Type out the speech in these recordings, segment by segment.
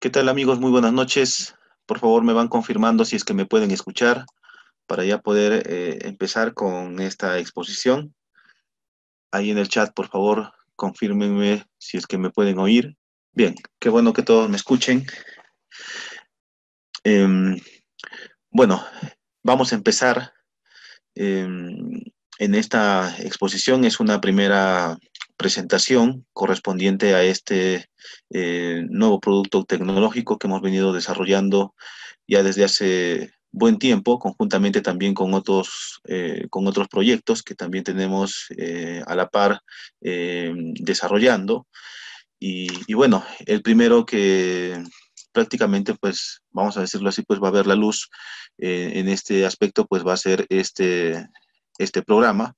¿Qué tal amigos? Muy buenas noches. Por favor, me van confirmando si es que me pueden escuchar para ya poder empezar con esta exposición. Ahí en el chat, por favor, confírmenme si es que me pueden oír. Bien, qué bueno que todos me escuchen. Em, bueno, vamos a empezar. En esta exposición es una primera presentación correspondiente a este nuevo producto tecnológico que hemos venido desarrollando ya desde hace buen tiempo, conjuntamente también con otros proyectos que también tenemos a la par desarrollando. Y bueno, el primero que prácticamente, pues, vamos a decirlo así, pues va a ver la luz en este aspecto, pues va a ser este programa,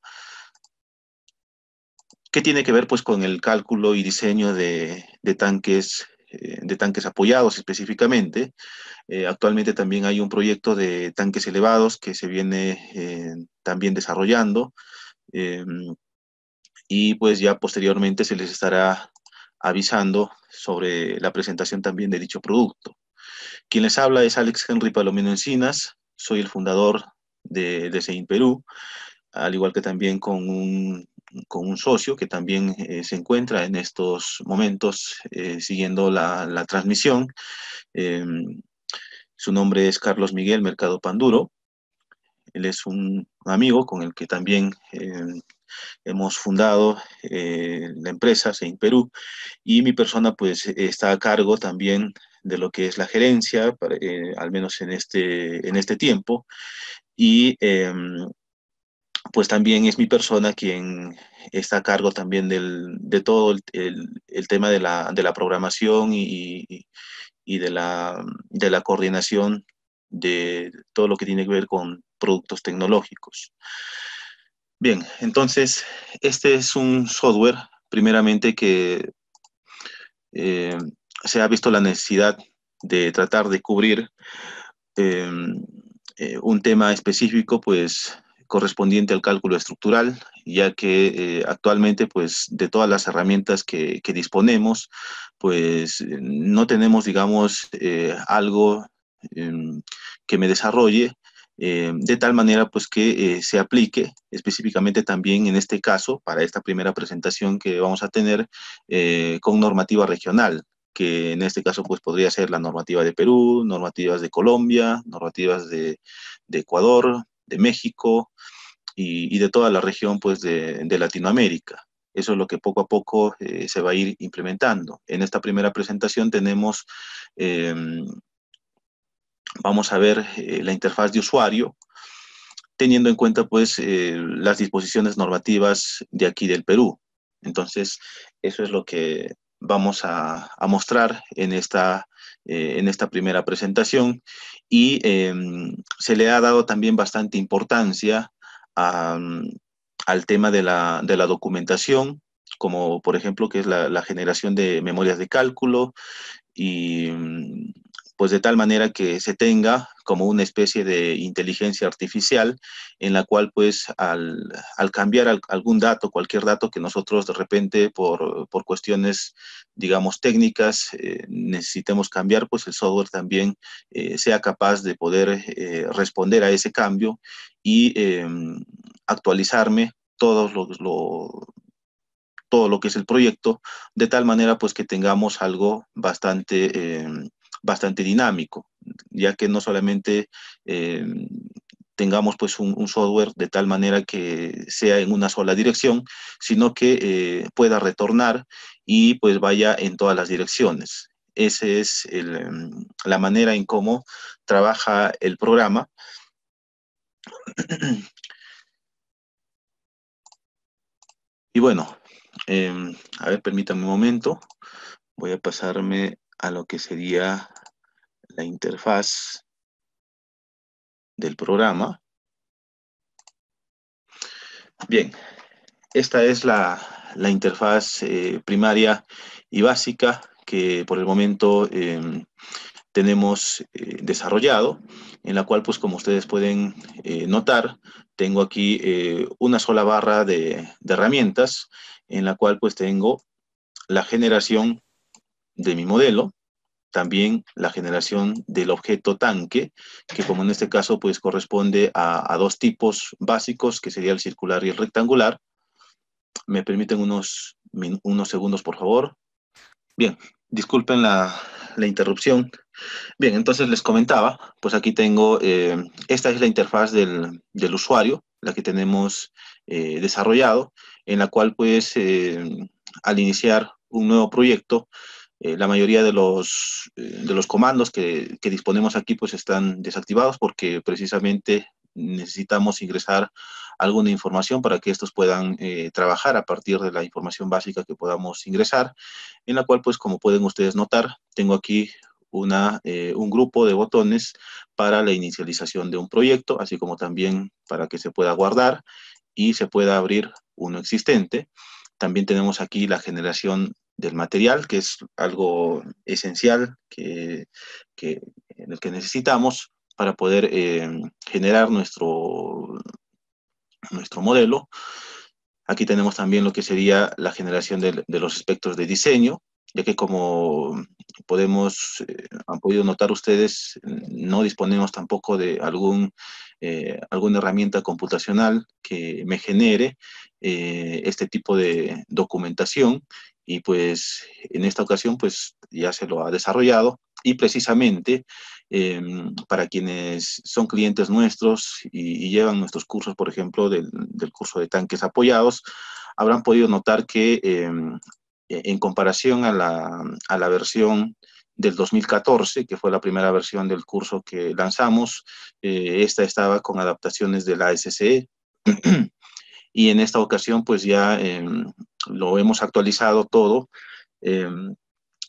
que tiene que ver pues con el cálculo y diseño de tanques apoyados específicamente. Actualmente también hay un proyecto de tanques elevados que se viene también desarrollando, eh, y pues ya posteriormente se les estará avisando sobre la presentación también de dicho producto. Quien les habla es Alex Henry Palomino Encinas, soy el fundador de CEIN Perú, al igual que también con un socio que también se encuentra en estos momentos siguiendo la transmisión. Eh, Su nombre es Carlos Miguel Mercado Panduro. Él es un amigo con el que también hemos fundado la empresa CEIN Perú, y mi persona pues está a cargo también de lo que es la gerencia, al menos en este tiempo, y pues también es mi persona quien está a cargo también de todo el tema de la programación y de la coordinación de todo lo que tiene que ver con productos tecnológicos. Bien, entonces, este es un software, primeramente, que eh, se ha visto la necesidad de tratar de cubrir eh, un tema específico, pues correspondiente al cálculo estructural, ya que actualmente, pues de todas las herramientas que disponemos, pues no tenemos, digamos, algo eh, que me desarrolle de tal manera pues que se aplique específicamente también en este caso, para esta primera presentación que vamos a tener, con normativa regional, que en este caso pues podría ser la normativa de Perú, normativas de Colombia, normativas de Ecuador, de México y de toda la región pues de Latinoamérica. Eso es lo que poco a poco se va a ir implementando. En esta primera presentación tenemos, eh, vamos a ver la interfaz de usuario, teniendo en cuenta pues las disposiciones normativas de aquí del Perú. Entonces, eso es lo que vamos a mostrar en esta primera presentación, y se le ha dado también bastante importancia a, al tema de la documentación, como por ejemplo que es la generación de memorias de cálculo, y pues de tal manera que se tenga como una especie de inteligencia artificial en la cual pues al cambiar algún dato, cualquier dato que nosotros de repente por cuestiones, digamos, técnicas necesitemos cambiar, pues el software también sea capaz de poder responder a ese cambio y actualizarme todo lo que es el proyecto, de tal manera pues que tengamos algo bastante dinámico, ya que no solamente eh, tengamos pues un software de tal manera que sea en una sola dirección, sino que pueda retornar y pues vaya en todas las direcciones. Esa es la manera en cómo trabaja el programa. Y bueno, eh, a ver, permítame un momento. Voy a pasarme a lo que sería la interfaz del programa. Bien, esta es la interfaz primaria y básica que por el momento tenemos desarrollado, en la cual, pues como ustedes pueden notar, tengo aquí una sola barra de herramientas, en la cual pues tengo la generación de mi modelo, también la generación del objeto tanque, que como en este caso pues corresponde a dos tipos básicos, que sería el circular y el rectangular. Me permiten unos segundos, por favor. Bien, disculpen la interrupción. Bien, entonces les comentaba, pues aquí tengo, esta es la interfaz del usuario, la que tenemos desarrollado, en la cual pues al iniciar un nuevo proyecto, la mayoría de los comandos que disponemos aquí pues están desactivados porque precisamente necesitamos ingresar alguna información para que estos puedan trabajar a partir de la información básica que podamos ingresar, en la cual pues como pueden ustedes notar, tengo aquí un grupo de botones para la inicialización de un proyecto, así como también para que se pueda guardar y se pueda abrir uno existente. También tenemos aquí la generación del material, que es algo esencial en el que necesitamos para poder generar nuestro modelo. Aquí tenemos también lo que sería la generación de los aspectos de diseño, ya que como han podido notar ustedes, no disponemos tampoco de alguna herramienta computacional que me genere este tipo de documentación, y pues en esta ocasión pues ya se lo ha desarrollado, y precisamente para quienes son clientes nuestros y llevan nuestros cursos, por ejemplo, del curso de tanques apoyados, habrán podido notar que en comparación a la versión del 2014, que fue la primera versión del curso que lanzamos, esta estaba con adaptaciones de la ASCE, y en esta ocasión pues ya lo hemos actualizado todo eh,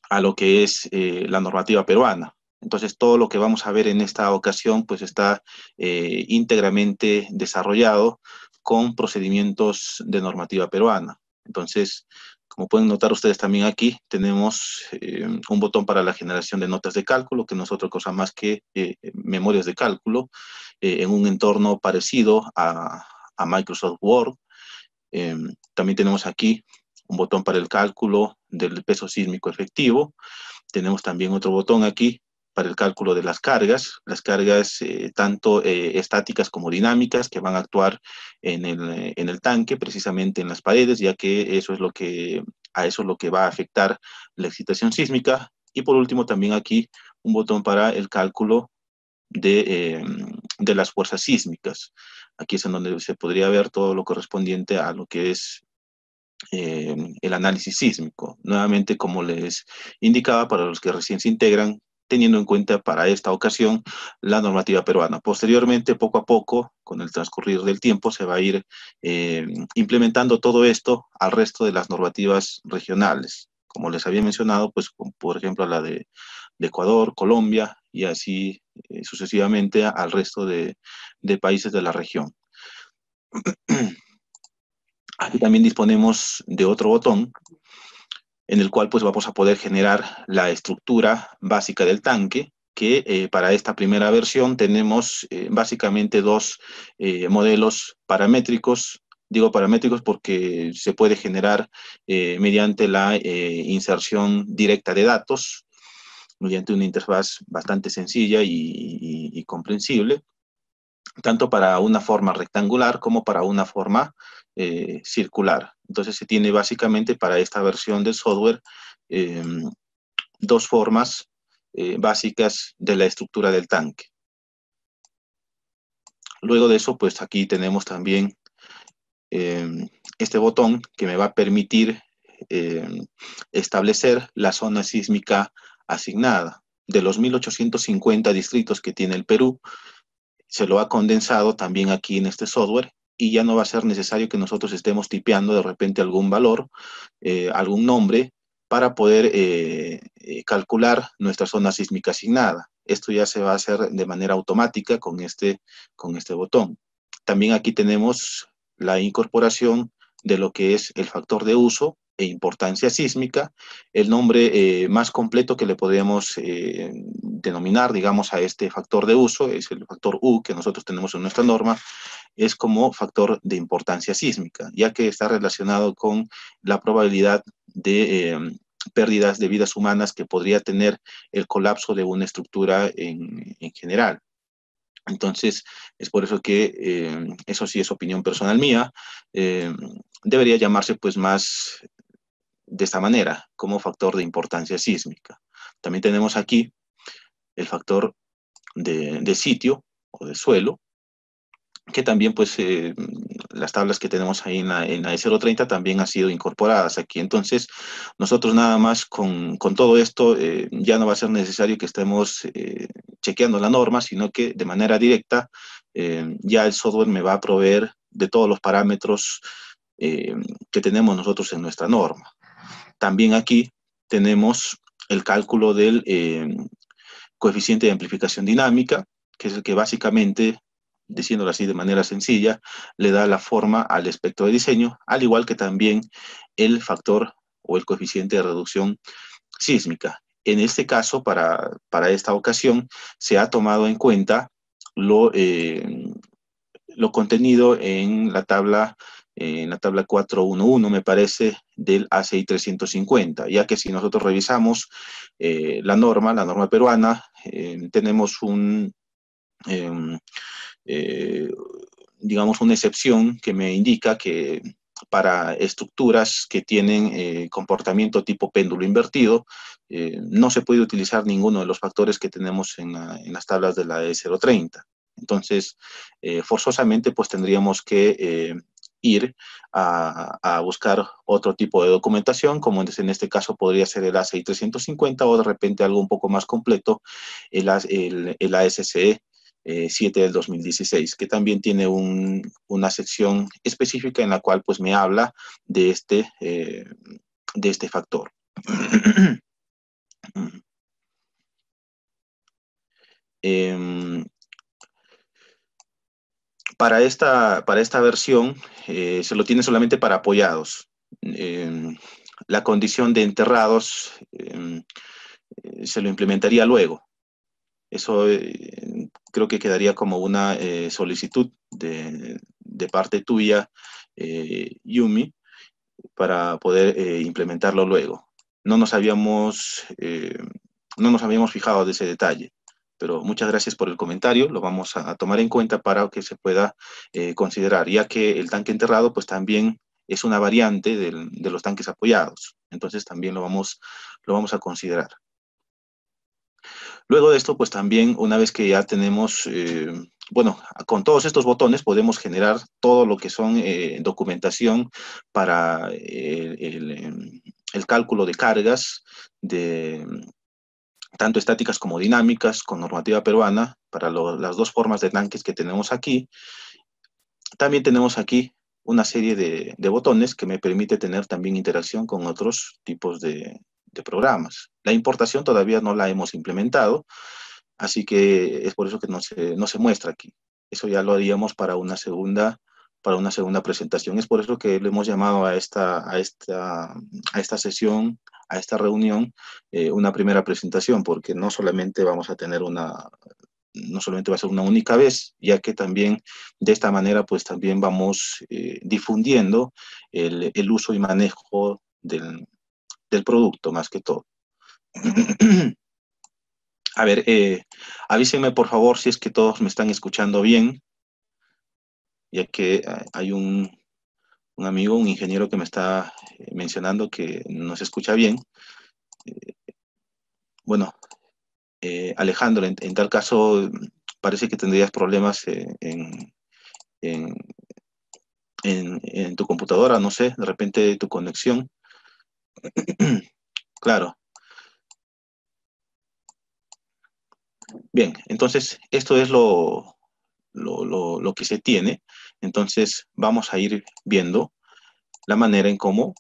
a lo que es la normativa peruana. Entonces, todo lo que vamos a ver en esta ocasión, pues está íntegramente desarrollado con procedimientos de normativa peruana. Entonces, como pueden notar ustedes también aquí, tenemos un botón para la generación de notas de cálculo, que no es otra cosa más que memorias de cálculo, en un entorno parecido a Microsoft Word. También tenemos aquí un botón para el cálculo del peso sísmico efectivo. Tenemos también otro botón aquí para el cálculo de las cargas tanto estáticas como dinámicas, que van a actuar en el tanque, precisamente en las paredes, ya que a eso es lo que va a afectar la excitación sísmica. Y por último también aquí un botón para el cálculo de las fuerzas sísmicas. Aquí es en donde se podría ver todo lo correspondiente a lo que es el análisis sísmico. Nuevamente, como les indicaba, para los que recién se integran, teniendo en cuenta para esta ocasión la normativa peruana. Posteriormente, poco a poco, con el transcurrir del tiempo, se va a ir implementando todo esto al resto de las normativas regionales. Como les había mencionado, pues por ejemplo de Ecuador, Colombia y así sucesivamente al resto de países de la región. Aquí también disponemos de otro botón en el cual pues vamos a poder generar la estructura básica del tanque, que para esta primera versión tenemos básicamente dos modelos paramétricos. Digo paramétricos porque se puede generar mediante la inserción directa de datos, mediante una interfaz bastante sencilla y comprensible, tanto para una forma rectangular como para una forma circular. Entonces se tiene básicamente para esta versión del software eh, dos formas básicas de la estructura del tanque. Luego de eso, pues aquí tenemos también este botón que me va a permitir eh, establecer la zona sísmica asignada. De los 1850 distritos que tiene el Perú, se lo ha condensado también aquí en este software, y ya no va a ser necesario que nosotros estemos tipeando de repente algún valor, algún nombre, para poder calcular nuestra zona sísmica asignada. Esto ya se va a hacer de manera automática con este botón. También aquí tenemos la incorporación de lo que es el factor de uso e importancia sísmica, el nombre más completo que le podemos denominar, digamos, a este factor de uso, es el factor U que nosotros tenemos en nuestra norma, es como factor de importancia sísmica, ya que está relacionado con la probabilidad pérdidas de vidas humanas que podría tener el colapso de una estructura en general. Entonces, es por eso que, eso sí es opinión personal mía, debería llamarse pues más de esta manera, como factor de importancia sísmica. También tenemos aquí el factor de sitio o de suelo, que también pues las tablas que tenemos ahí en la E030 también han sido incorporadas aquí. Entonces, nosotros nada más con todo esto ya no va a ser necesario que estemos chequeando la norma, sino que de manera directa ya el software me va a proveer de todos los parámetros que tenemos nosotros en nuestra norma. También aquí tenemos el cálculo del coeficiente de amplificación dinámica, que es el que básicamente, diciéndolo así de manera sencilla, le da la forma al espectro de diseño, al igual que también el factor o el coeficiente de reducción sísmica. En este caso, para esta ocasión, se ha tomado en cuenta lo contenido en la tabla 411, me parece, del ACI 350, ya que si nosotros revisamos la norma peruana, tenemos eh, digamos, una excepción que me indica que para estructuras que tienen comportamiento tipo péndulo invertido, no se puede utilizar ninguno de los factores que tenemos en las tablas de la E030. Entonces, forzosamente, pues tendríamos que ir a buscar otro tipo de documentación, como en este caso podría ser el ACI 350 o de repente algo un poco más completo, el ASCE 7 del 2016, que también tiene una sección específica en la cual pues me habla de este factor. Para esta versión se lo tiene solamente para apoyados. La condición de enterrados se lo implementaría luego. Eso creo que quedaría como una solicitud de parte tuya, Yumi, para poder implementarlo luego. No nos habíamos, no nos habíamos fijado de ese detalle, pero muchas gracias por el comentario, lo vamos a tomar en cuenta para que se pueda considerar, ya que el tanque enterrado pues también es una variante de los tanques apoyados, entonces también lo vamos a considerar. Luego de esto, pues también una vez que ya tenemos, bueno, con todos estos botones podemos generar todo lo que son documentación para el cálculo de cargas, tanto estáticas como dinámicas, con normativa peruana, para las dos formas de tanques que tenemos aquí. También tenemos aquí una serie de botones que me permite tener también interacción con otros tipos de programas. La importación todavía no la hemos implementado, así que es por eso que no se muestra aquí. Eso ya lo haríamos para una segunda presentación. Es por eso que le hemos llamado a esta sesión, a esta reunión, una primera presentación, porque no solamente vamos a tener no solamente va a ser una única vez, ya que también de esta manera pues también vamos difundiendo el uso y manejo del producto más que todo. A ver, avísenme por favor si es que todos me están escuchando bien, ya que hay un amigo, un ingeniero que me está mencionando que nos escucha bien. Bueno, Alejandro, en tal caso parece que tendrías problemas en, en tu computadora, no sé, de repente tu conexión. Claro. Bien, entonces esto es lo que se tiene. Entonces vamos a ir viendo la manera en cómo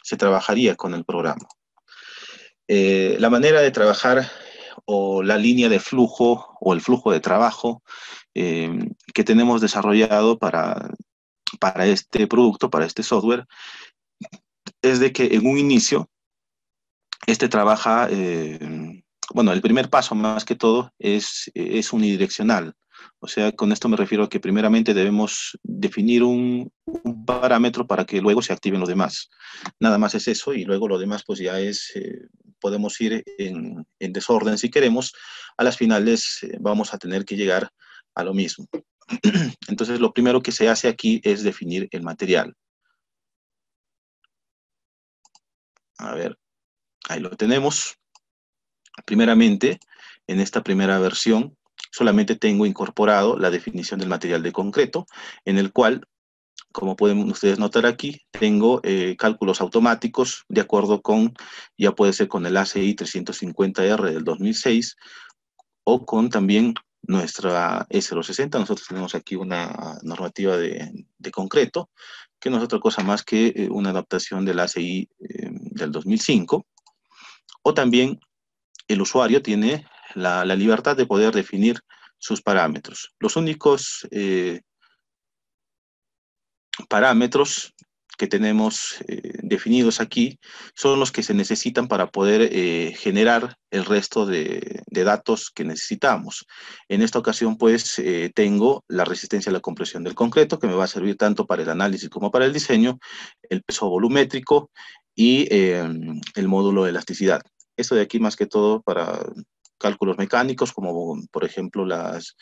se trabajaría con el programa. La manera de trabajar o la línea de flujo o el flujo de trabajo que tenemos desarrollado para este producto, para este software, es de que en un inicio este trabaja, bueno, el primer paso más que todo es unidireccional. O sea, con esto me refiero a que primeramente debemos definir un parámetro para que luego se activen los demás. Nada más es eso, y luego lo demás pues ya es, podemos ir en desorden si queremos. A las finales vamos a tener que llegar a lo mismo. Entonces, lo primero que se hace aquí es definir el material. A ver, ahí lo tenemos. Primeramente, en esta primera versión, solamente tengo incorporado la definición del material de concreto, en el cual, como pueden ustedes notar aquí, tengo cálculos automáticos de acuerdo con, ya puede ser con el ACI 350R del 2006 o con también nuestra E060. Nosotros tenemos aquí una normativa de concreto, que no es otra cosa más que una adaptación del ACI del 2005, o también el usuario tiene la libertad de poder definir sus parámetros. Los únicos parámetros que tenemos definidos aquí son los que se necesitan para poder generar el resto de datos que necesitamos. En esta ocasión, pues, tengo la resistencia a la compresión del concreto, que me va a servir tanto para el análisis como para el diseño, el peso volumétrico y el módulo de elasticidad. Esto de aquí, más que todo, para cálculos mecánicos, como por ejemplo las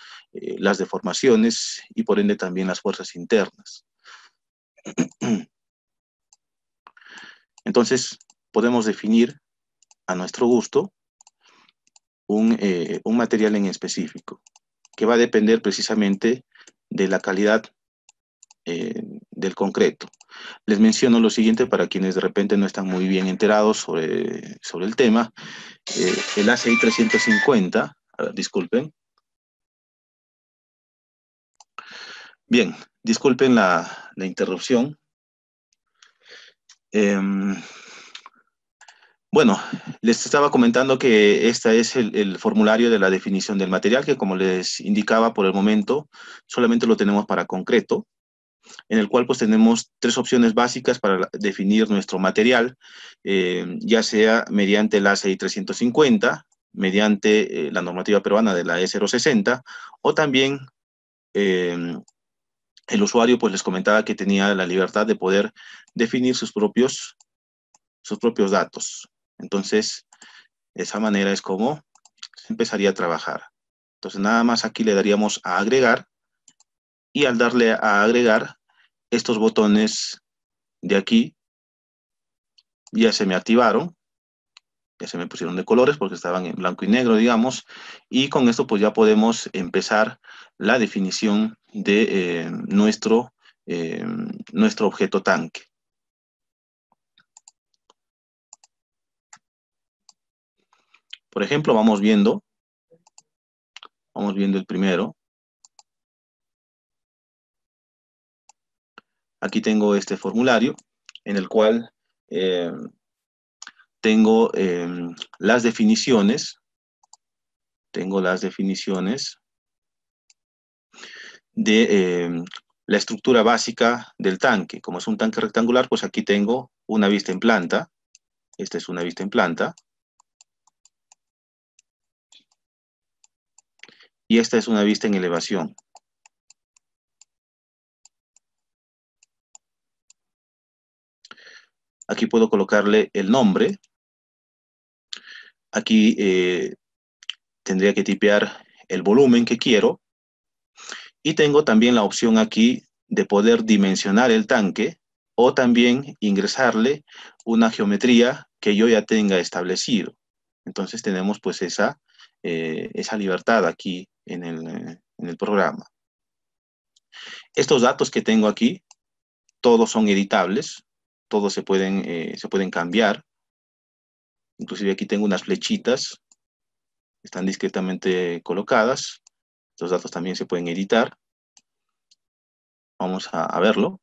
deformaciones y por ende también las fuerzas internas. Entonces, podemos definir a nuestro gusto un material en específico, que va a depender precisamente de la calidad del concreto. Les menciono lo siguiente para quienes de repente no están muy bien enterados sobre el tema. El ACI 350, disculpen. Bien, disculpen la interrupción. Bueno, les estaba comentando que este es el formulario de la definición del material, que como les indicaba por el momento, solamente lo tenemos para concreto, en el cual pues tenemos tres opciones básicas para definir nuestro material, ya sea mediante el ACI 350, mediante la normativa peruana de la E060, o también el usuario pues les comentaba que tenía la libertad de poder definir sus propios datos. Entonces, de esa manera es como se empezaría a trabajar. Entonces, nada más aquí le daríamos a agregar, y al darle a agregar, estos botones de aquí ya se me activaron, ya se me pusieron de colores porque estaban en blanco y negro, digamos, y con esto pues ya podemos empezar la definición de nuestro objeto tanque. Por ejemplo, vamos viendo el primero. Aquí tengo este formulario en el cual tengo las definiciones. De la estructura básica del tanque. Como es un tanque rectangular, pues aquí tengo una vista en planta. Esta es una vista en planta. Y esta es una vista en elevación. Aquí puedo colocarle el nombre. Aquí tendría que tipear el volumen que quiero. Y tengo también la opción aquí de poder dimensionar el tanque o también ingresarle una geometría que yo ya tenga establecido. Entonces tenemos pues esa libertad aquí en el programa. Estos datos que tengo aquí, todos son editables, todos se pueden cambiar. Inclusive aquí tengo unas flechitas, están discretamente colocadas. Estos datos también se pueden editar. Vamos a verlo.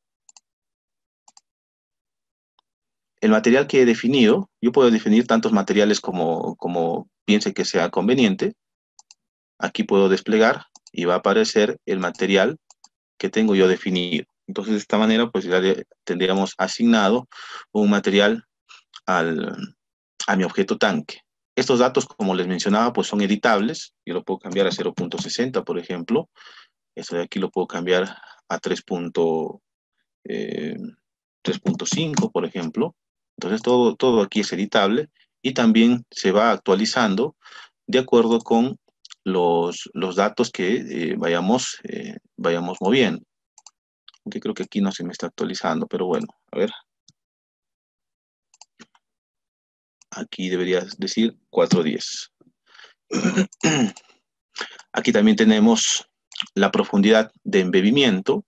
El material que he definido, yo puedo definir tantos materiales como piense que sea conveniente. Aquí puedo desplegar y va a aparecer el material que tengo yo definido. Entonces, de esta manera, pues ya tendríamos asignado un material a mi objeto tanque. Estos datos, como les mencionaba, pues son editables. Yo lo puedo cambiar a 0.60, por ejemplo. Esto de aquí lo puedo cambiar a 3.5, por ejemplo. Entonces, todo aquí es editable y también se va actualizando de acuerdo con los datos que vayamos moviendo. Aunque creo que aquí no se me está actualizando, pero bueno, a ver. Aquí debería decir 410. Aquí también tenemos la profundidad de embebimiento.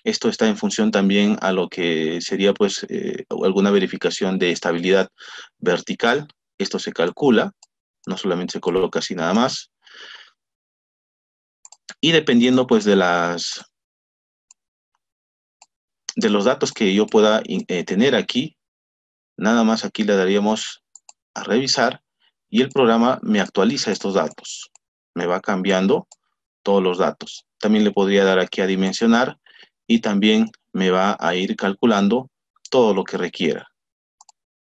Esto está en función también a lo que sería pues alguna verificación de estabilidad vertical. Esto se calcula, no solamente se coloca así nada más. Y dependiendo pues de los datos que yo pueda tener aquí, nada más aquí le daríamos a revisar y el programa me actualiza estos datos. Me va cambiando todos los datos. También le podría dar aquí a dimensionar y también me va a ir calculando todo lo que requiera.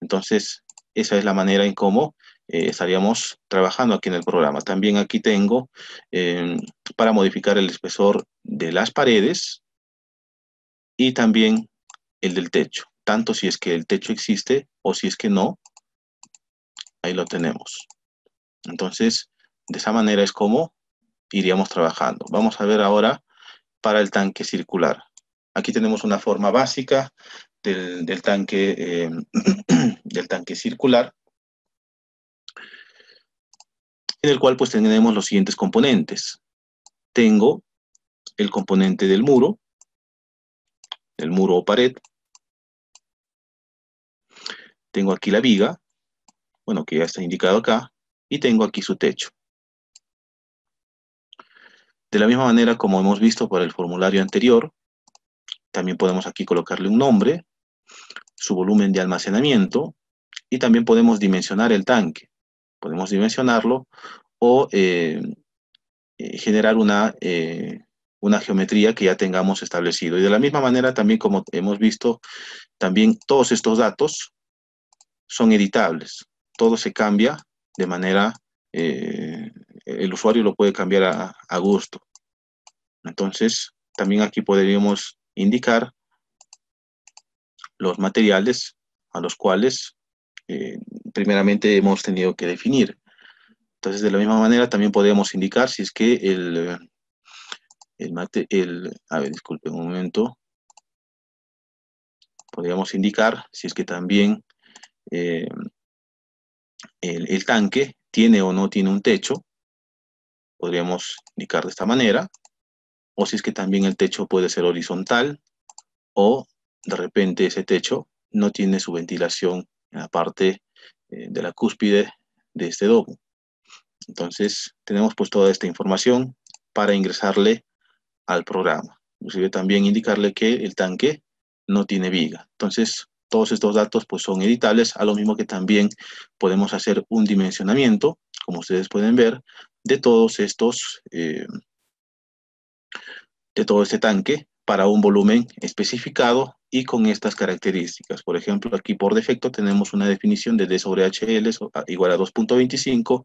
Entonces, esa es la manera en cómo estaríamos trabajando aquí en el programa. También aquí tengo para modificar el espesor de las paredes y también el del techo, tanto si es que el techo existe o si es que no, ahí lo tenemos. Entonces, de esa manera es como iríamos trabajando. Vamos a ver ahora para el tanque circular. Aquí tenemos una forma básica del tanque, del tanque circular, en el cual pues tenemos los siguientes componentes. Tengo el componente del muro o pared. Tengo aquí la viga, bueno, que ya está indicado acá, y tengo aquí su techo. De la misma manera como hemos visto por el formulario anterior, también podemos aquí colocarle un nombre, su volumen de almacenamiento, y también podemos dimensionar el tanque. Podemos dimensionarlo o generar una geometría que ya tengamos establecido. Y de la misma manera, también como hemos visto, también todos estos datos son editables. Todo se cambia de manera, el usuario lo puede cambiar a gusto. Entonces, también aquí podríamos indicar los materiales a los cuales eh, primeramente hemos tenido que definir. Entonces, de la misma manera, también podríamos indicar si es que a ver, disculpen un momento, podríamos indicar si es que también eh, el tanque tiene o no tiene un techo, podríamos indicar de esta manera, o si es que también el techo puede ser horizontal, o de repente ese techo no tiene su ventilación en la parte de la cúspide de este domo. Entonces, tenemos pues toda esta información para ingresarle al programa. Inclusive también indicarle que el tanque no tiene viga. Entonces, todos estos datos pues son editables, a lo mismo que también podemos hacer un dimensionamiento, como ustedes pueden ver, de todos estos, de todo este tanque para un volumen especificado y con estas características. Por ejemplo, aquí por defecto tenemos una definición de D sobre HL igual a 2.25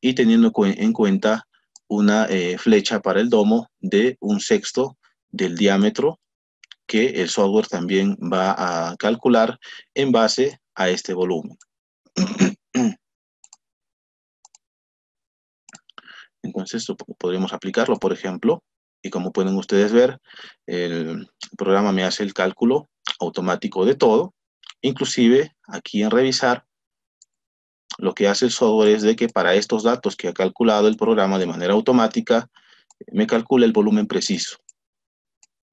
y teniendo en cuenta una flecha para el domo de 1/6 del diámetro que el software también va a calcular en base a este volumen. Entonces, podríamos aplicarlo, por ejemplo, y como pueden ustedes ver, el programa me hace el cálculo automático de todo. Inclusive, aquí en revisar, lo que hace el software es de que para estos datos que ha calculado el programa de manera automática, me calcula el volumen preciso.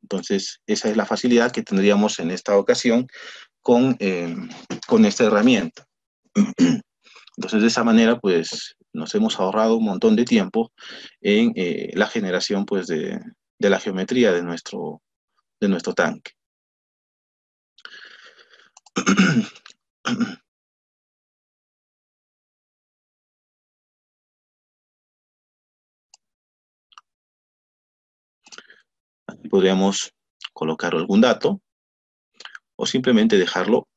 Entonces, esa es la facilidad que tendríamos en esta ocasión con esta herramienta. Entonces, de esa manera, pues, nos hemos ahorrado un montón de tiempo en la generación, pues, de la geometría de nuestro tanque. Aquí podríamos colocar algún dato o simplemente dejarlo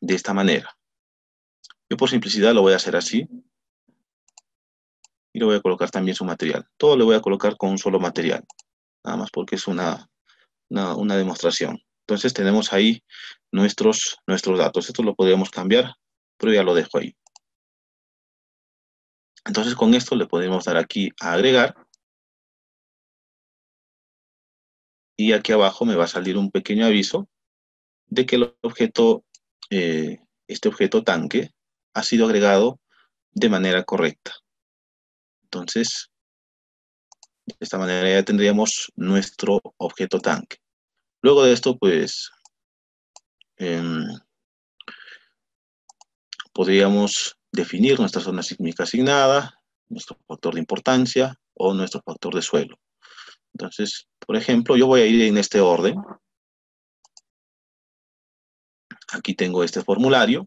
de esta manera. Yo por simplicidad lo voy a hacer así. Y le voy a colocar también su material. Todo le voy a colocar con un solo material. Nada más porque es una demostración. Entonces tenemos ahí nuestros datos. Esto lo podríamos cambiar, pero ya lo dejo ahí. Entonces con esto le podemos dar aquí a agregar. Y aquí abajo me va a salir un pequeño aviso de que el objeto, este objeto tanque ha sido agregado de manera correcta. Entonces, de esta manera ya tendríamos nuestro objeto tanque. Luego de esto, pues, em, podríamos definir nuestra zona sísmica asignada, nuestro factor de importancia o nuestro factor de suelo. Entonces, por ejemplo, yo voy a ir en este orden. Aquí tengo este formulario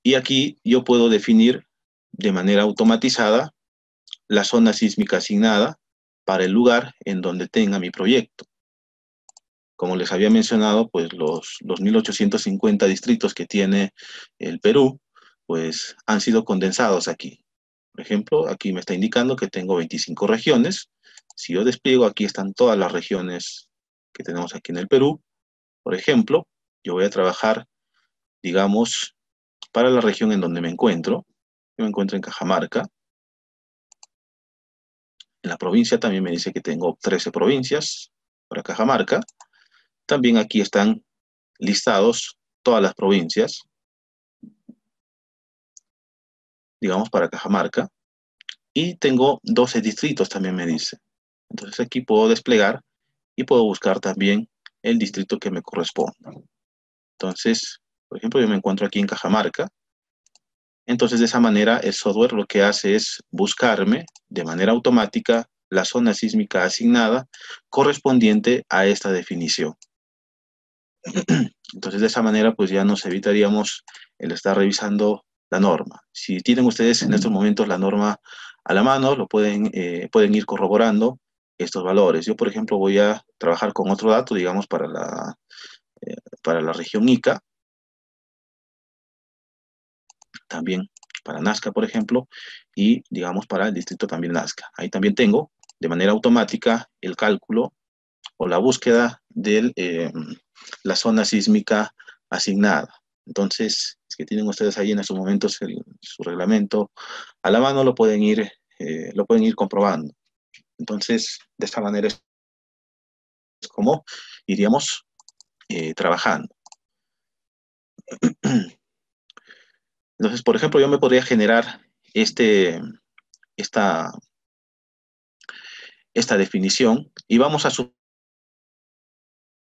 y aquí yo puedo definir de manera automatizada la zona sísmica asignada para el lugar en donde tenga mi proyecto. Como les había mencionado, pues los 1850 distritos que tiene el Perú, pues han sido condensados aquí. Por ejemplo, aquí me está indicando que tengo 25 regiones. Si yo despliego, aquí están todas las regiones que tenemos aquí en el Perú. Por ejemplo, yo voy a trabajar, digamos, para la región en donde me encuentro. Yo me encuentro en Cajamarca. En la provincia también me dice que tengo 13 provincias para Cajamarca. También aquí están listados todas las provincias, digamos, para Cajamarca. Y tengo 12 distritos, también me dice. Entonces aquí puedo desplegar y puedo buscar también el distrito que me corresponda. Entonces, por ejemplo, yo me encuentro aquí en Cajamarca. Entonces, de esa manera, el software lo que hace es buscarme de manera automática la zona sísmica asignada correspondiente a esta definición. Entonces, de esa manera, pues ya nos evitaríamos el estar revisando la norma. Si tienen ustedes en estos momentos la norma a la mano, pueden ir corroborando estos valores. Yo, por ejemplo, voy a trabajar con otro dato, digamos, para la región Ica, también para Nazca, por ejemplo, y, digamos, para el distrito también Nazca. Ahí también tengo, de manera automática, el cálculo o la búsqueda de la zona sísmica asignada. Entonces, es que tienen ustedes ahí en estos momentos su reglamento a la mano, lo pueden ir comprobando. Entonces, de esta manera es como iríamos trabajando. Entonces, por ejemplo, yo me podría generar esta, esta definición y vamos a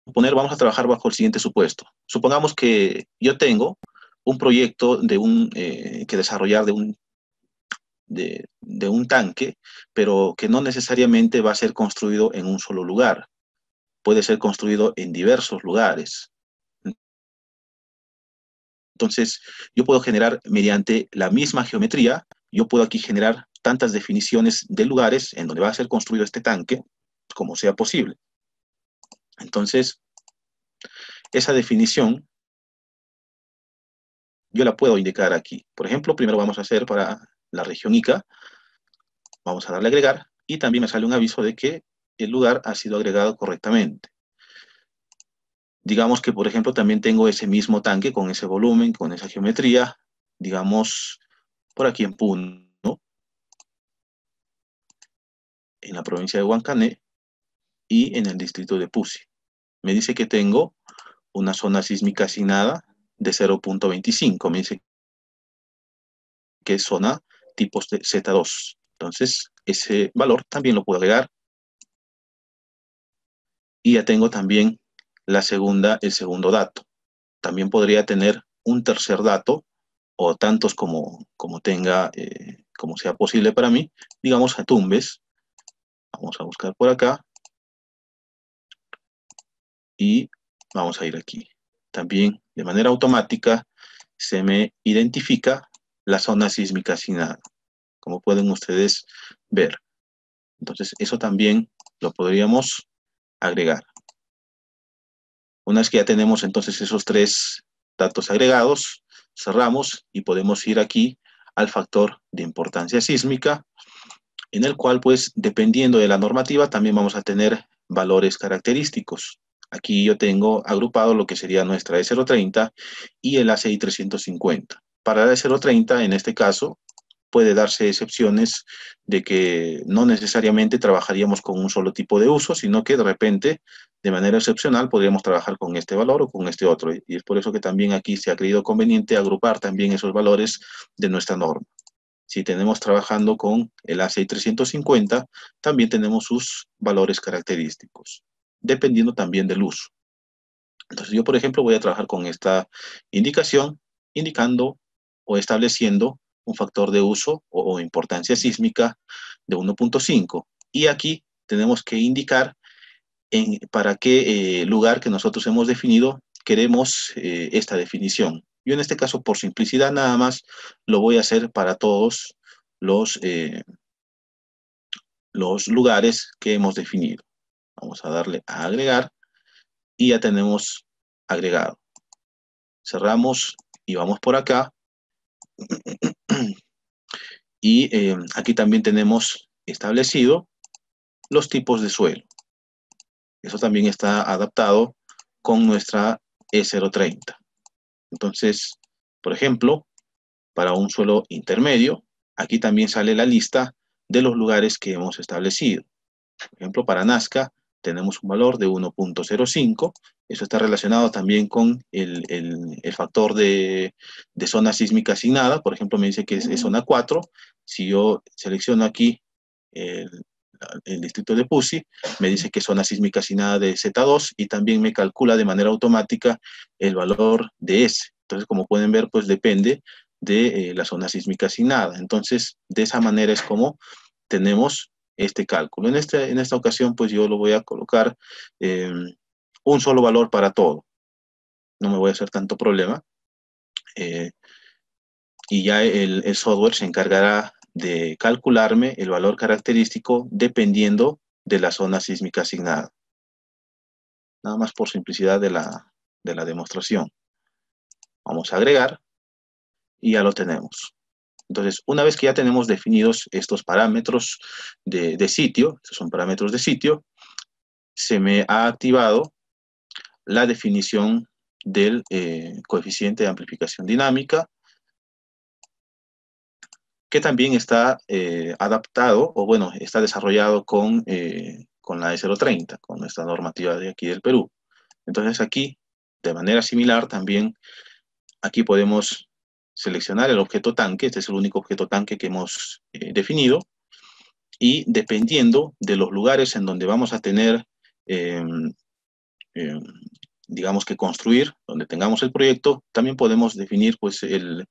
vamos a trabajar bajo el siguiente supuesto. Supongamos que yo tengo un proyecto que desarrollar de un tanque, pero que no necesariamente va a ser construido en un solo lugar. Puede ser construido en diversos lugares. Entonces, yo puedo generar mediante la misma geometría, yo puedo aquí generar tantas definiciones de lugares en donde va a ser construido este tanque como sea posible. Entonces, esa definición yo la puedo indicar aquí. Por ejemplo, primero vamos a hacer para la región Ica, vamos a darle a agregar y también me sale un aviso de que el lugar ha sido agregado correctamente. Digamos que, por ejemplo, también tengo ese mismo tanque con ese volumen, con esa geometría, digamos, por aquí en Puno, en la provincia de Huancané y en el distrito de Pusi. Me dice que tengo una zona sísmica asignada de 0.25. Me dice que es zona tipo Z2. Entonces, ese valor también lo puedo agregar. Y ya tengo también el segundo dato. También podría tener un tercer dato, o tantos como sea posible para mí. Digamos a Tumbes. Vamos a buscar por acá. Y vamos a ir aquí. También, de manera automática, se me identifica la zona sísmica asignada, como pueden ustedes ver. Entonces, eso también lo podríamos agregar. Una vez que ya tenemos entonces esos tres datos agregados, cerramos y podemos ir aquí al factor de importancia sísmica, en el cual, pues, dependiendo de la normativa, también vamos a tener valores característicos. Aquí yo tengo agrupado lo que sería nuestra E030 y el ACI 350. Para la E030, en este caso, puede darse excepciones de que no necesariamente trabajaríamos con un solo tipo de uso, sino que de repente, de manera excepcional, podríamos trabajar con este valor o con este otro. Y es por eso que también aquí se ha creído conveniente agrupar también esos valores de nuestra norma. Si tenemos trabajando con el ACI 350, también tenemos sus valores característicos, dependiendo también del uso. Entonces yo, por ejemplo, voy a trabajar con esta indicación, indicando o estableciendo un factor de uso o importancia sísmica de 1.5. Y aquí tenemos que indicar para qué lugar que nosotros hemos definido queremos esta definición. Yo en este caso, por simplicidad nada más, lo voy a hacer para todos los lugares que hemos definido. Vamos a darle a agregar y ya tenemos agregado. Cerramos y vamos por acá. Y aquí también tenemos establecido los tipos de suelo. Eso también está adaptado con nuestra E030. Entonces, por ejemplo, para un suelo intermedio, aquí también sale la lista de los lugares que hemos establecido. Por ejemplo, para Nazca tenemos un valor de 1.05. Eso está relacionado también con el factor de zona sísmica asignada. Por ejemplo, me dice que es zona 4. Si yo selecciono aquí el, el distrito de Pusi, me dice que es zona sísmica asignada de Z2 y también me calcula de manera automática el valor de S. Entonces, como pueden ver, pues depende de la zona sísmica asignada. Entonces, de esa manera es como tenemos este cálculo. En esta ocasión, pues yo lo voy a colocar un solo valor para todo. No me voy a hacer tanto problema. Y ya el software se encargará de calcularme el valor característico dependiendo de la zona sísmica asignada. Nada más por simplicidad de la demostración. Vamos a agregar y ya lo tenemos. Entonces, una vez que ya tenemos definidos estos parámetros de sitio, estos son parámetros de sitio, se me ha activado la definición del coeficiente de amplificación dinámica, que también está adaptado, o bueno, está desarrollado con la E030, con nuestra normativa de aquí del Perú. Entonces aquí, de manera similar, también aquí podemos seleccionar el objeto tanque. Este es el único objeto tanque que hemos definido, y dependiendo de los lugares en donde vamos a tener, eh, eh, digamos que construir, donde tengamos el proyecto, también podemos definir pues el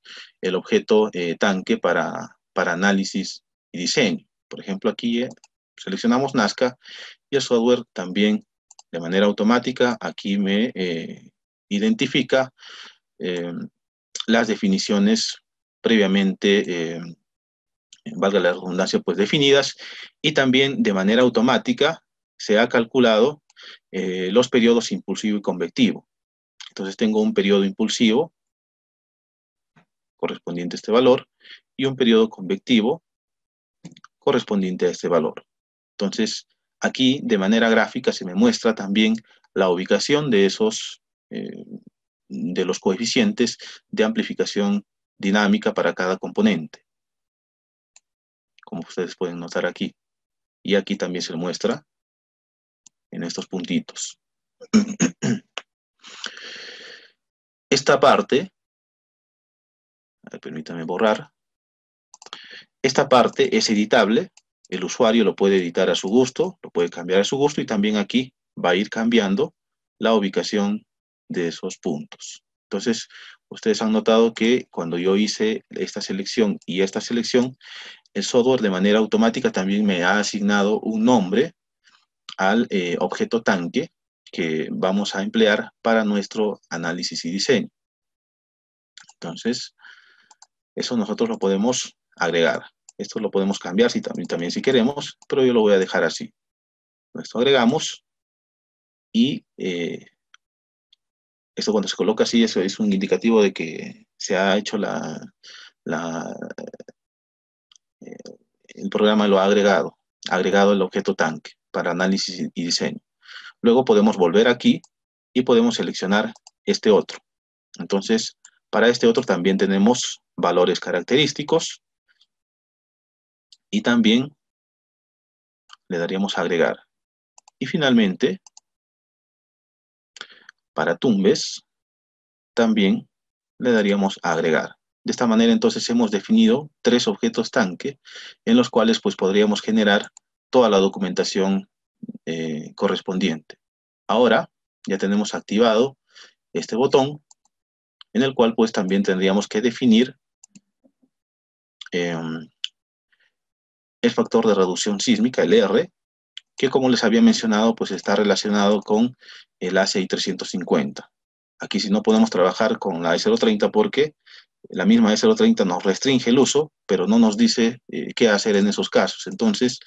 objeto tanque para análisis y diseño. Por ejemplo, aquí seleccionamos Nazca y el software también de manera automática aquí me identifica las definiciones previamente, valga la redundancia, pues definidas, y también de manera automática se ha calculado los periodos impulsivo y convectivo. Entonces tengo un periodo impulsivo correspondiente a este valor y un periodo convectivo correspondiente a este valor. Entonces aquí de manera gráfica se me muestra también la ubicación de esos, de los coeficientes de amplificación dinámica para cada componente, como ustedes pueden notar aquí. Y aquí también se muestra en estos puntitos. Esta parte, permítanme borrar, esta parte es editable, el usuario lo puede editar a su gusto, lo puede cambiar a su gusto, y también aquí va a ir cambiando la ubicación de esos puntos. Entonces, ustedes han notado que cuando yo hice esta selección y esta selección, el software de manera automática también me ha asignado un nombre al objeto tanque que vamos a emplear para nuestro análisis y diseño. Entonces, eso nosotros lo podemos agregar. Esto lo podemos cambiar también si queremos, pero yo lo voy a dejar así. Esto agregamos y esto cuando se coloca así, eso es un indicativo de que se ha hecho eh, el programa lo ha agregado el objeto tanque para análisis y diseño. Luego podemos volver aquí y podemos seleccionar este otro. Entonces, para este otro también tenemos valores característicos y también le daríamos a agregar. Y finalmente, para Tumbes, también le daríamos a agregar. De esta manera, entonces, hemos definido 3 objetos tanque en los cuales pues, podríamos generar toda la documentación correspondiente. Ahora, ya tenemos activado este botón, en el cual pues también tendríamos que definir el factor de reducción sísmica, el R, que como les había mencionado, pues está relacionado con el ACI 350. Aquí sí no podemos trabajar con la E030 porque la misma E030 nos restringe el uso, pero no nos dice qué hacer en esos casos. Entonces,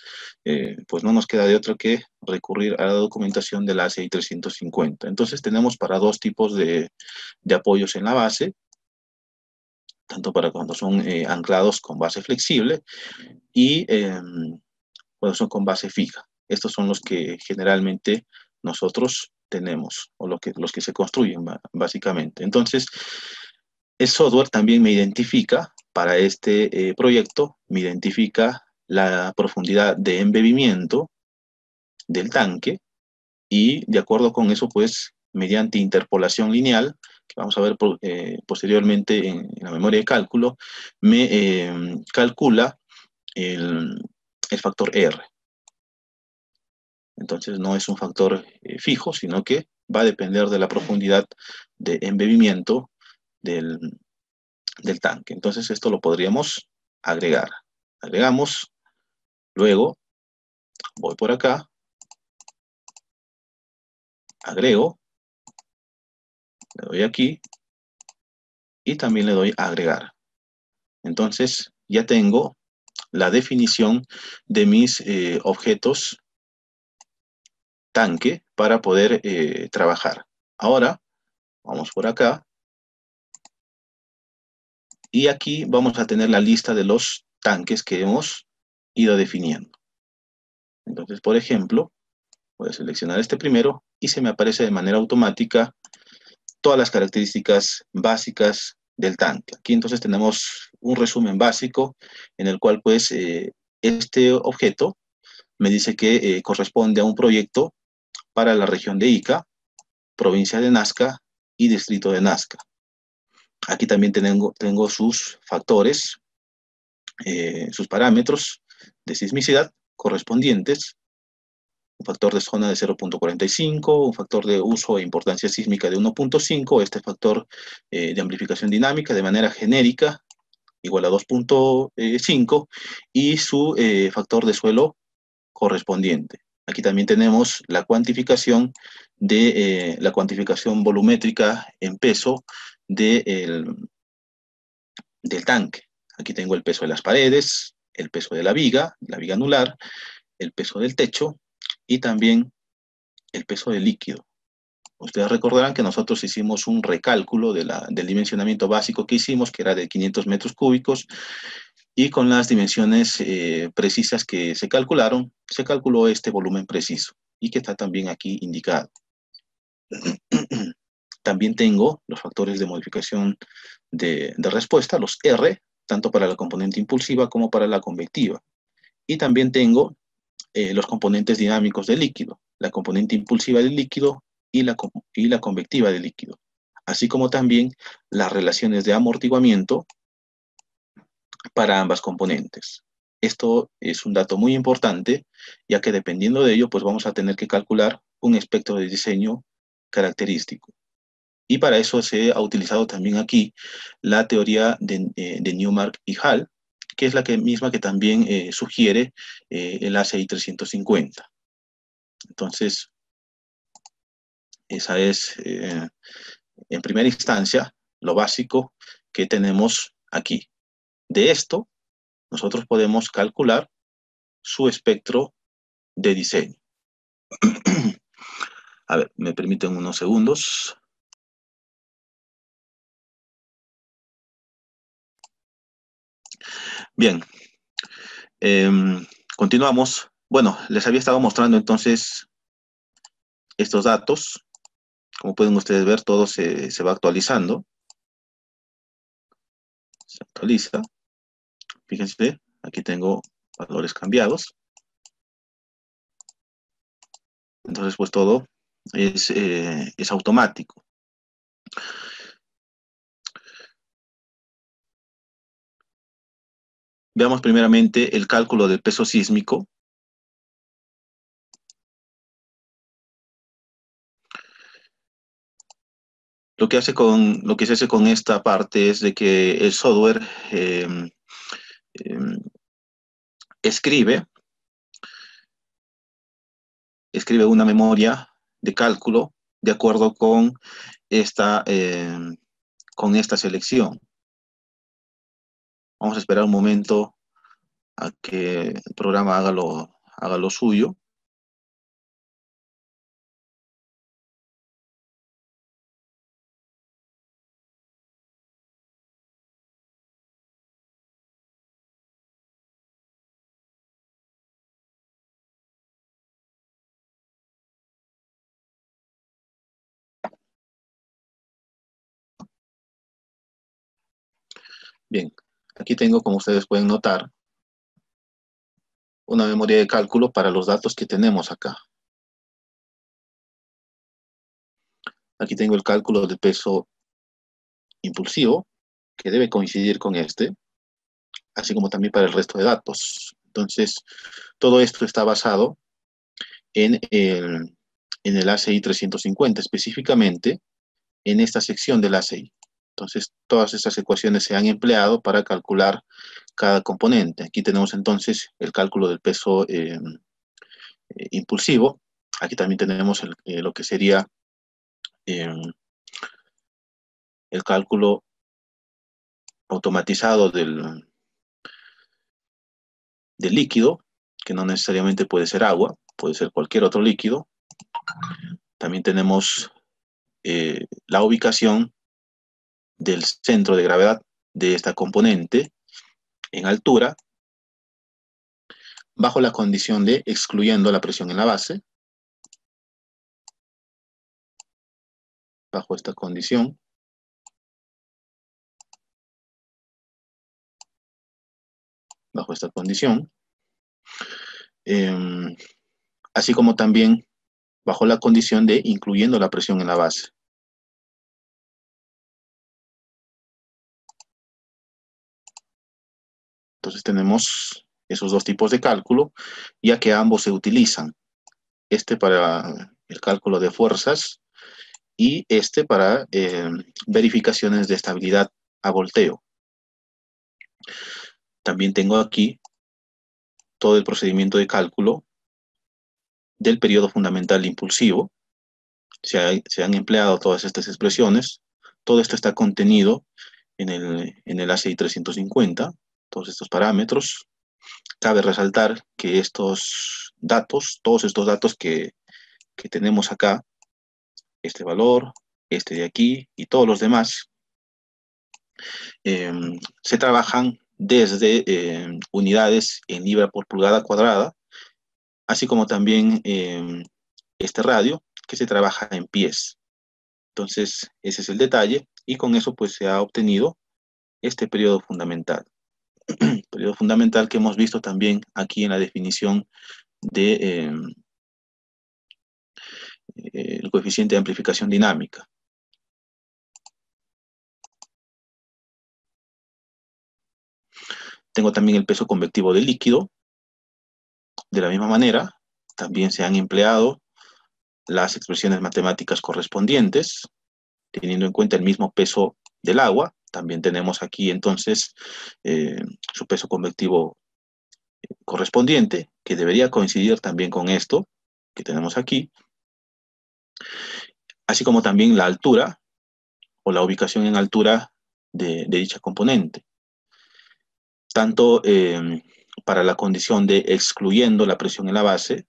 pues no nos queda de otro que recurrir a la documentación del ACI 350. Entonces tenemos para 2 tipos de apoyos en la base, tanto para cuando son anclados con base flexible y cuando son con base fija. Estos son los que generalmente nosotros tenemos, o los que se construyen básicamente. Entonces, el software también me identifica, para este proyecto, me identifica la profundidad de embebimiento del tanque y de acuerdo con eso, pues, mediante interpolación lineal, que vamos a ver posteriormente en la memoria de cálculo, me calcula el factor R. Entonces no es un factor fijo, sino que va a depender de la profundidad de embebimiento del, del tanque. Entonces esto lo podríamos agregar. Agregamos, luego voy por acá, agrego, le doy aquí y también le doy a agregar. Entonces ya tengo la definición de mis objetos tanque para poder trabajar. Ahora vamos por acá y aquí vamos a tener la lista de los tanques que hemos ido definiendo. Entonces, por ejemplo, voy a seleccionar este primero y se me aparece de manera automática todas las características básicas del tanque. Aquí entonces tenemos un resumen básico en el cual pues este objeto me dice que corresponde a un proyecto para la región de Ica, provincia de Nazca y distrito de Nazca. Aquí también tengo sus factores, sus parámetros de sismicidad correspondientes, un factor de zona de 0.45, un factor de uso e importancia sísmica de 1.5, este factor de amplificación dinámica de manera genérica igual a 2.5 y su factor de suelo correspondiente. Aquí también tenemos la cuantificación la cuantificación volumétrica en peso del tanque. Aquí tengo el peso de las paredes, el peso de la viga anular, el peso del techo y también el peso del líquido. Ustedes recordarán que nosotros hicimos un recálculo del dimensionamiento básico que hicimos, que era de 500 metros cúbicos, y con las dimensiones precisas que se calcularon, se calculó este volumen preciso, y que está también aquí indicado. También tengo los factores de modificación de respuesta, los R, tanto para la componente impulsiva como para la convectiva. Y también tengo los componentes dinámicos del líquido, la componente impulsiva del líquido y la convectiva del líquido, así como también las relaciones de amortiguamiento para ambas componentes. Esto es un dato muy importante, ya que dependiendo de ello, pues vamos a tener que calcular un espectro de diseño característico. Y para eso se ha utilizado también aquí la teoría de Newmark y Hall, que es la misma que también sugiere el ACI 350. Entonces, esa es, en primera instancia, lo básico que tenemos aquí. De esto, nosotros podemos calcular su espectro de diseño. A ver, me permiten unos segundos. Bien, continuamos. Bueno, les había estado mostrando entonces estos datos. Como pueden ustedes ver, todo se va actualizando. Se actualiza. Fíjense, aquí tengo valores cambiados. Entonces, pues todo es automático. Veamos primeramente el cálculo del peso sísmico. Lo que se hace con esta parte es de que el software eh, eh, escribe, escribe una memoria de cálculo de acuerdo esta, eh, con esta selección. Vamos a esperar un momento a que el programa haga lo suyo. Bien, aquí tengo, como ustedes pueden notar, una memoria de cálculo para los datos que tenemos acá. Aquí tengo el cálculo del peso impulsivo, que debe coincidir con este, así como también para el resto de datos. Entonces, todo esto está basado en en el ACI 350, específicamente en esta sección del ACI. Entonces, todas estas ecuaciones se han empleado para calcular cada componente. Aquí tenemos entonces el cálculo del peso impulsivo. Aquí también tenemos lo que sería eh, el cálculo automatizado del líquido, que no necesariamente puede ser agua, puede ser cualquier otro líquido. También tenemos la ubicación del centro de gravedad de esta componente en altura, bajo la condición de excluyendo la presión en la base. Bajo esta condición, bajo esta condición, eh, así como también bajo la condición de incluyendo la presión en la base. Entonces tenemos esos dos tipos de cálculo, ya que ambos se utilizan. Este para el cálculo de fuerzas y este para verificaciones de estabilidad a volteo. También tengo aquí todo el procedimiento de cálculo del periodo fundamental impulsivo. Se han empleado todas estas expresiones. Todo esto está contenido en el ACI 350, todos estos parámetros. Cabe resaltar que estos datos, todos estos datos que tenemos acá, este valor, este de aquí y todos los demás, eh, se trabajan desde unidades en libra por pulgada cuadrada, así como también este radio que se trabaja en pies. Entonces, ese es el detalle y con eso pues se ha obtenido este periodo fundamental. Periodo fundamental que hemos visto también aquí en la definición de el coeficiente de amplificación dinámica. Tengo también el peso convectivo del líquido. De la misma manera, también se han empleado las expresiones matemáticas correspondientes, teniendo en cuenta el mismo peso del agua. También tenemos aquí entonces su peso convectivo correspondiente, que debería coincidir también con esto que tenemos aquí, así como también la altura o la ubicación en altura de dicha componente. Tanto para la condición de excluyendo la presión en la base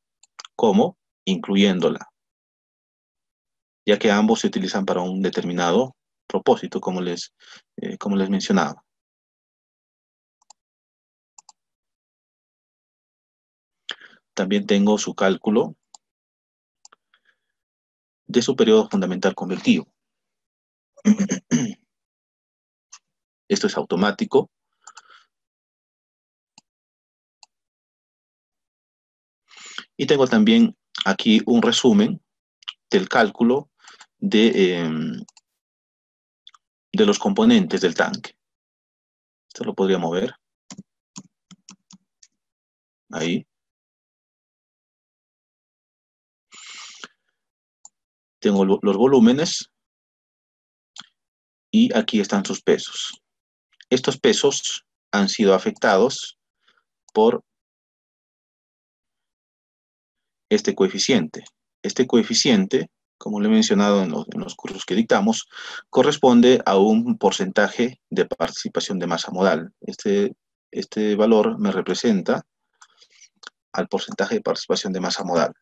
como incluyéndola, ya que ambos se utilizan para un determinado propósito, como les mencionaba. también tengo su cálculo de su periodo fundamental convectivo. Esto es automático. Y tengo también aquí un resumen del cálculo de los componentes del tanque. Esto lo podría mover. Ahí. Tengo los volúmenes. Y aquí están sus pesos. Estos pesos han sido afectados por este coeficiente. Este coeficiente, como lo he mencionado en los cursos que dictamos, corresponde a un porcentaje de participación de masa modal. Este valor me representa al porcentaje de participación de masa modal.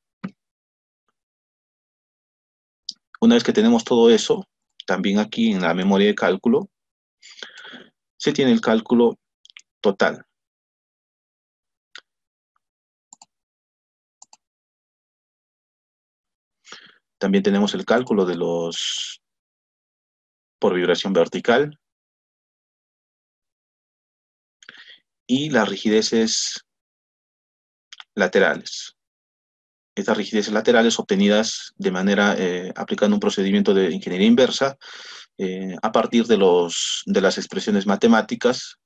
Una vez que tenemos todo eso, también aquí en la memoria de cálculo, se tiene el cálculo total. También tenemos el cálculo de los por vibración vertical y las rigideces laterales. Estas rigideces laterales obtenidas de manera, aplicando un procedimiento de ingeniería inversa, a partir de las expresiones matemáticas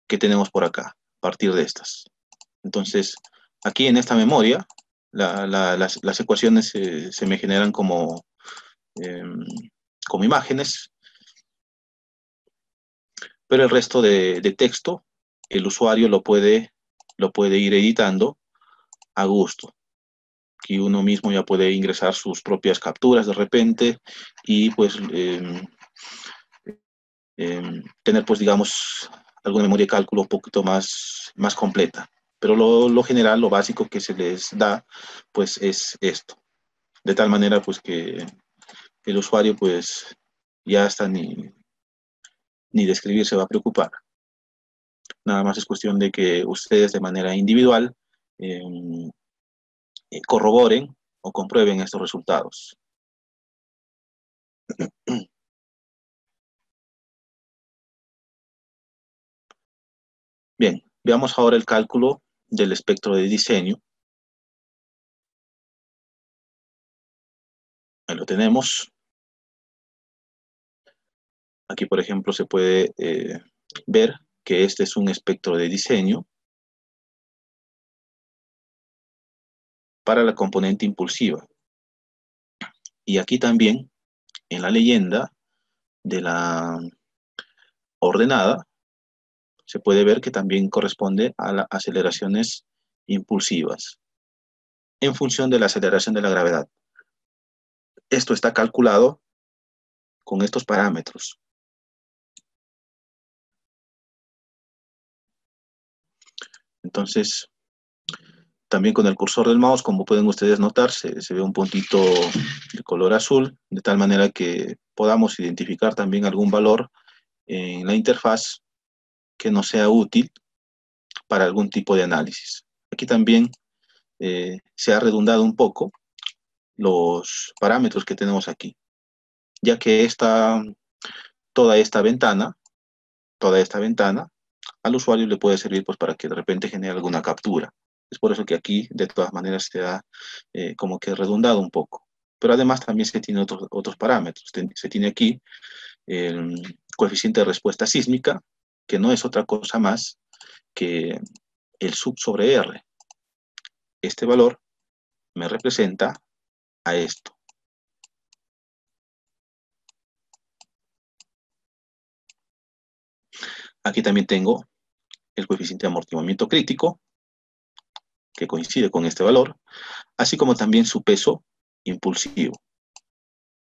que tenemos por acá, a partir de estas. Entonces, aquí en esta memoria, las ecuaciones se me generan como imágenes, pero el resto de texto, el usuario lo puede ir editando a gusto. Aquí uno mismo ya puede ingresar sus propias capturas de repente y pues tener pues digamos alguna memoria de cálculo un poquito más completa. Pero lo general, lo básico que se les da pues es esto. De tal manera pues que el usuario pues ya hasta ni de escribir se va a preocupar. Nada más es cuestión de que ustedes de manera individual corroboren o comprueben estos resultados. Bien, veamos ahora el cálculo del espectro de diseño. Ahí lo tenemos. Aquí, por ejemplo, se puede ver que este es un espectro de diseño para la componente impulsiva. Y aquí también, en la leyenda de la ordenada, se puede ver que también corresponde a las aceleraciones impulsivas en función de la aceleración de la gravedad. Esto está calculado con estos parámetros. Entonces, también con el cursor del mouse, como pueden ustedes notar, se ve un puntito de color azul, de tal manera que podamos identificar también algún valor en la interfaz que nos sea útil para algún tipo de análisis. Aquí también se ha redundado un poco los parámetros que tenemos aquí, ya que toda esta ventana, al usuario le puede servir pues, para que de repente genere alguna captura. Es por eso que aquí, de todas maneras, se ha como que redundado un poco. Pero además también se tiene otros parámetros. Se tiene aquí el coeficiente de respuesta sísmica, que no es otra cosa más que el sub sobre R. Este valor me representa a esto. Aquí también tengo el coeficiente de amortiguamiento crítico, que coincide con este valor, así como también su peso impulsivo,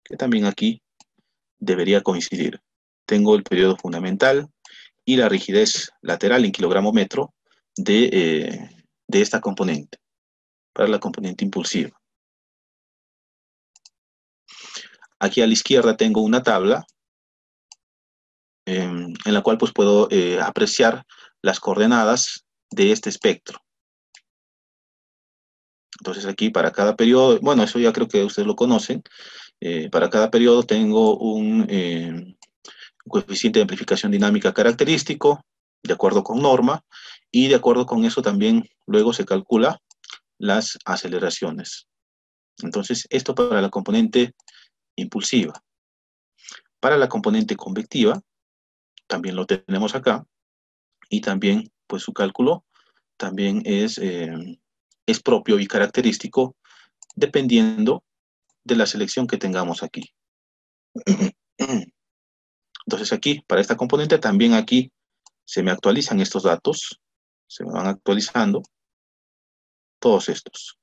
que también aquí debería coincidir. Tengo el periodo fundamental y la rigidez lateral en kilogramo metro de esta componente, para la componente impulsiva. Aquí a la izquierda tengo una tabla en la cual pues puedo apreciar las coordenadas de este espectro. Entonces aquí para cada periodo, bueno, eso ya creo que ustedes lo conocen, para cada periodo tengo un coeficiente de amplificación dinámica característico, de acuerdo con norma, y de acuerdo con eso también luego se calcula las aceleraciones. Entonces, esto para la componente impulsiva. Para la componente convectiva, también lo tenemos acá, y también, pues su cálculo también es propio y característico dependiendo de la selección que tengamos aquí. Entonces aquí, para esta componente, también aquí se me actualizan estos datos, se me van actualizando todos estos.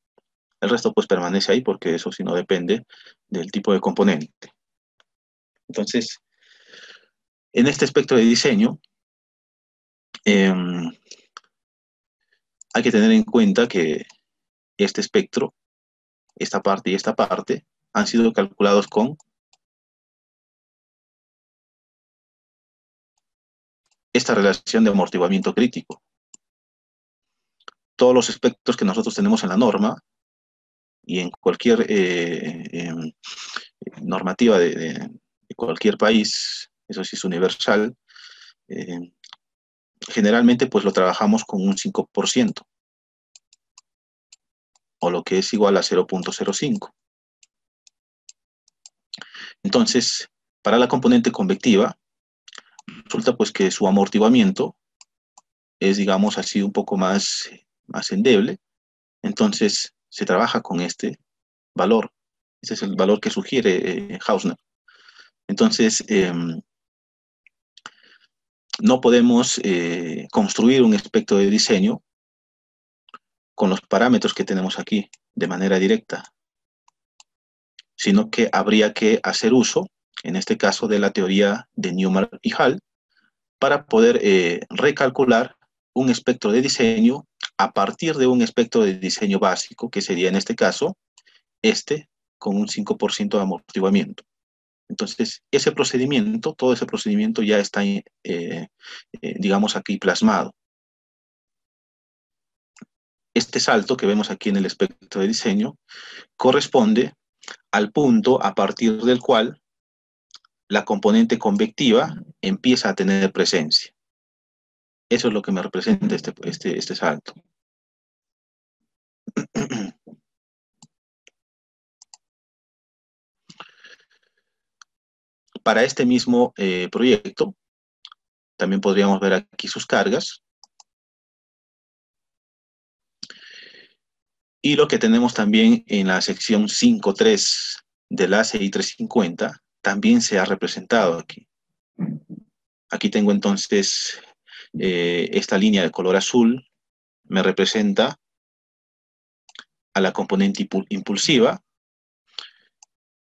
El resto pues permanece ahí porque eso sí no depende del tipo de componente. Entonces, en este aspecto de diseño, eh, hay que tener en cuenta que este espectro, esta parte y esta parte, han sido calculados con esta relación de amortiguamiento crítico. Todos los espectros que nosotros tenemos en la norma y en cualquier normativa de cualquier país, eso sí es universal, eh, generalmente pues lo trabajamos con un 5%, o lo que es igual a 0.05. Entonces, para la componente convectiva, resulta pues que su amortiguamiento es, digamos así, un poco más endeble. Entonces, se trabaja con este valor. Ese es el valor que sugiere Hausner. Entonces, no podemos construir un espectro de diseño con los parámetros que tenemos aquí de manera directa, sino que habría que hacer uso, en este caso, de la teoría de Newman y Hall, para poder recalcular un espectro de diseño a partir de un espectro de diseño básico, que sería en este caso, con un 5% de amortiguamiento. Entonces, ese procedimiento, todo ese procedimiento ya está, digamos, aquí plasmado. Este salto que vemos aquí en el espectro de diseño corresponde al punto a partir del cual la componente convectiva empieza a tener presencia. Eso es lo que me representa este salto. Para este mismo proyecto, también podríamos ver aquí sus cargas. Y lo que tenemos también en la sección 5.3 del ACI 350, también se ha representado aquí. Aquí tengo entonces esta línea de color azul, me representa a la componente impulsiva,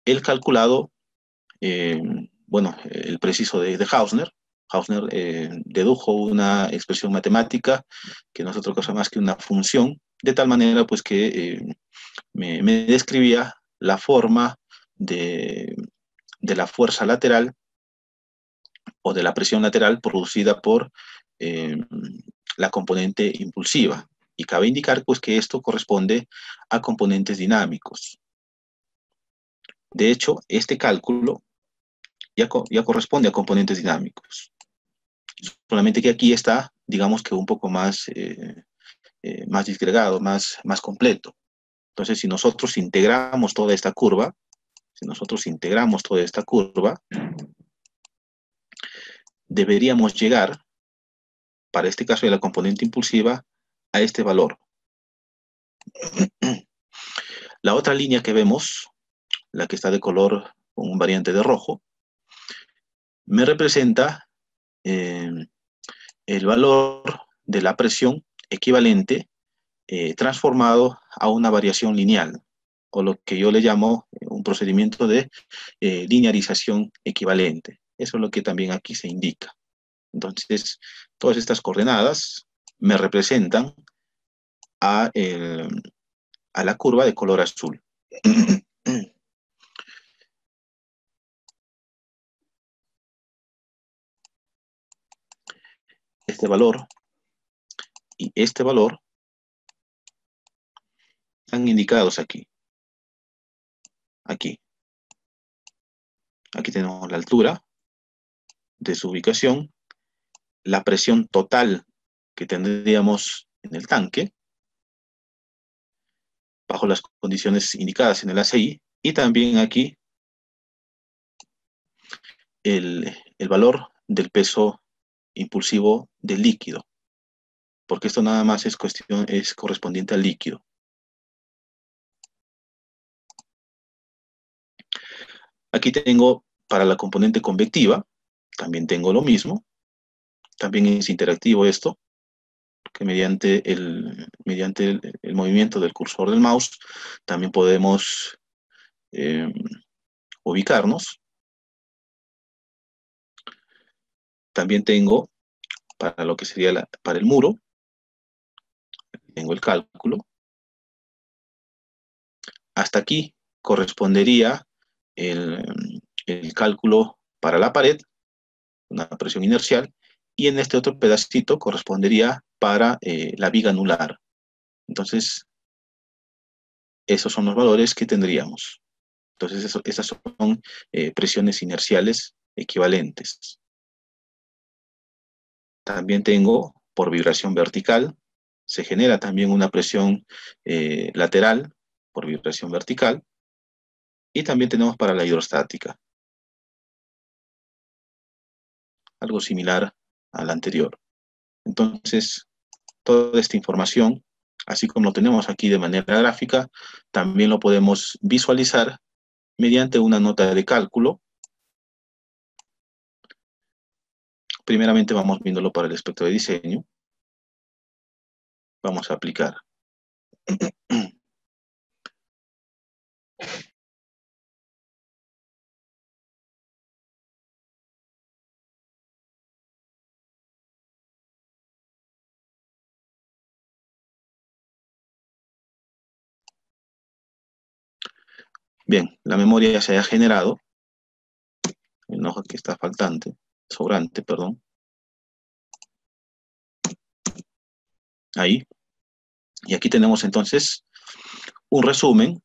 el calculado, bueno, el preciso de Hausner. Hausner dedujo una expresión matemática que no es otra cosa más que una función, de tal manera pues que me describía la forma de la fuerza lateral o de la presión lateral producida por eh, la componente impulsiva. Y cabe indicar pues que esto corresponde a componentes dinámicos. De hecho, este cálculo ya corresponde a componentes dinámicos. Solamente que aquí está, digamos que un poco más disgregado, más completo. Entonces, si nosotros integramos toda esta curva, deberíamos llegar, para este caso de la componente impulsiva, a este valor. La otra línea que vemos, la que está de color con un variante de rojo, me representa eh, el valor de la presión equivalente transformado a una variación lineal, o lo que yo le llamo un procedimiento de linearización equivalente. Eso es lo que también aquí se indica. Entonces, todas estas coordenadas me representan a, a la curva de color azul. Este valor y este valor están indicados aquí. Aquí. Aquí tenemos la altura de su ubicación, la presión total que tendríamos en el tanque, bajo las condiciones indicadas en el ACI, y también aquí el valor del peso impulsivo del líquido, porque esto nada más es correspondiente al líquido. Aquí tengo para la componente convectiva, también tengo lo mismo, también es interactivo esto, que mediante el movimiento del cursor del mouse también podemos eh, ubicarnos. También tengo para lo que sería para el muro, tengo el cálculo. Hasta aquí correspondería el cálculo para la pared, una presión inercial, y en este otro pedacito correspondería para la viga anular. Entonces, esos son los valores que tendríamos. Entonces, esas son presiones inerciales equivalentes. También tengo, por vibración vertical, se genera también una presión lateral por vibración vertical, y también tenemos para la hidrostática, algo similar a la anterior. Entonces, toda esta información, así como lo tenemos aquí de manera gráfica, también lo podemos visualizar mediante una nota de cálculo. Primeramente vamos viéndolo para el espectro de diseño. Vamos a aplicar. Bien, la memoria se ha generado. El hoja que está sobrante, perdón. Ahí. Y aquí tenemos entonces un resumen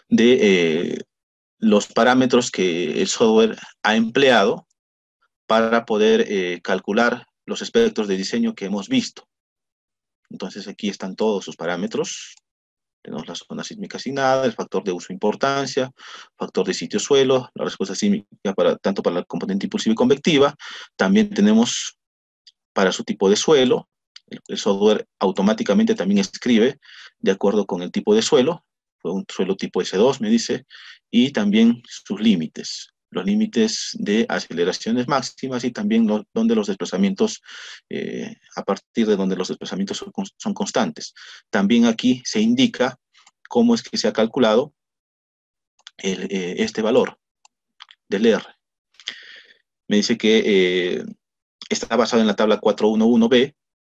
de los parámetros que el software ha empleado para poder calcular los espectros de diseño que hemos visto. Entonces aquí están todos sus parámetros. Tenemos la zona sísmica asignada, el factor de uso e importancia, factor de sitio-suelo, la respuesta sísmica tanto para la componente impulsiva y convectiva. También tenemos para su tipo de suelo. El software automáticamente también escribe de acuerdo con el tipo de suelo. Fue un suelo tipo S2, me dice, y también sus límites. Los límites de aceleraciones máximas y también donde los desplazamientos, a partir de donde los desplazamientos son constantes. También aquí se indica cómo es que se ha calculado este valor del R. Me dice que está basado en la tabla 411B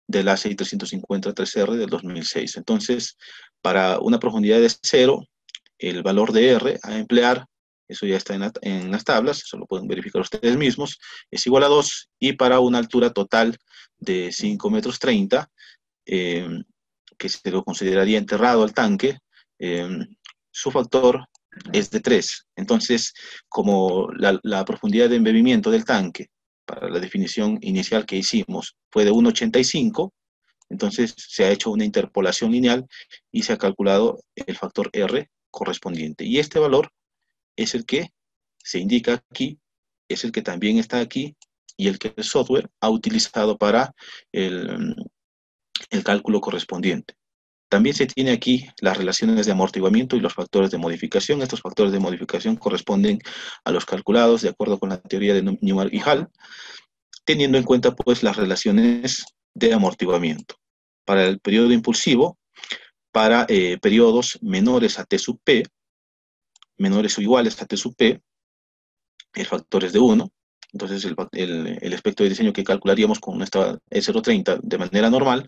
del ACI 350-3R del 2006. Entonces, para una profundidad de 0, el valor de R a emplear, eso ya está en las tablas, eso lo pueden verificar ustedes mismos, es igual a 2, y para una altura total de 5 metros 30, que se lo consideraría enterrado al tanque, su factor es de 3. Entonces, como la profundidad de embebimiento del tanque para la definición inicial que hicimos fue de 1,85, entonces se ha hecho una interpolación lineal y se ha calculado el factor R correspondiente. Y este valor es el que se indica aquí, es el que también está aquí, y el que el software ha utilizado para el cálculo correspondiente. También se tiene aquí las relaciones de amortiguamiento y los factores de modificación. Estos factores de modificación corresponden a los calculados de acuerdo con la teoría de Newman y Hall, teniendo en cuenta pues las relaciones de amortiguamiento. Para el periodo impulsivo, para periodos menores a T sub P, menores o iguales a T sub P, el factor es de 1. Entonces el espectro de diseño que calcularíamos con esta E030 de manera normal,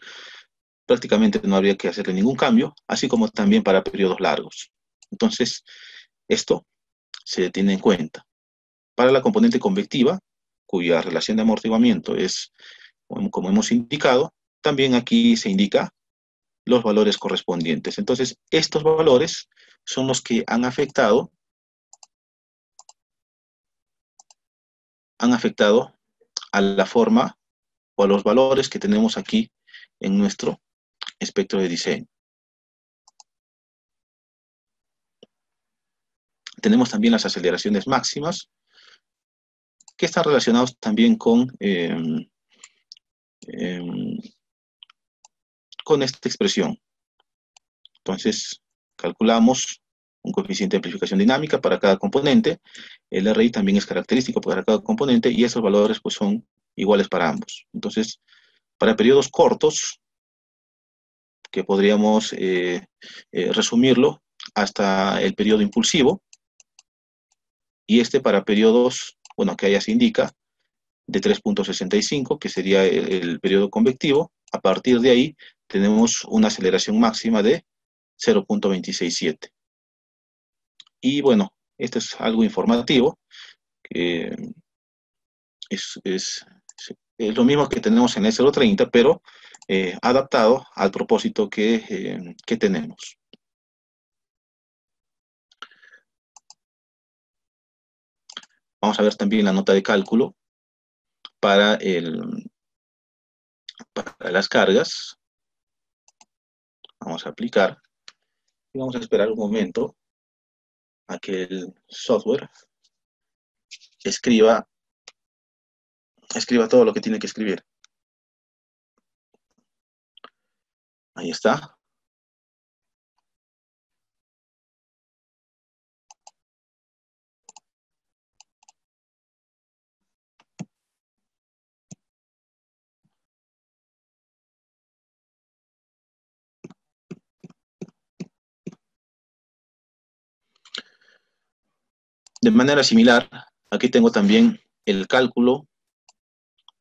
prácticamente no habría que hacerle ningún cambio, así como también para periodos largos. Entonces, esto se tiene en cuenta. Para la componente convectiva, cuya relación de amortiguamiento es como hemos indicado, también aquí se indica los valores correspondientes. Entonces, estos valores son los que han afectado a la forma o a los valores que tenemos aquí en nuestro espectro de diseño. Tenemos también las aceleraciones máximas, que están relacionados también con esta expresión. Entonces, calculamos un coeficiente de amplificación dinámica para cada componente. El RI también es característico para cada componente y esos valores pues, son iguales para ambos. Entonces, para periodos cortos, que podríamos resumirlo hasta el periodo impulsivo, y para periodos, bueno, que allá se indica, de 3.65, que sería el periodo convectivo. A partir de ahí tenemos una aceleración máxima de 0.267. Y bueno, esto es algo informativo, que es lo mismo que tenemos en el 0.30, pero adaptado al propósito que tenemos. Vamos a ver también la nota de cálculo para las cargas. Vamos a aplicar y vamos a esperar un momento a que el software escriba todo lo que tiene que escribir. Ahí está. De manera similar, aquí tengo también el cálculo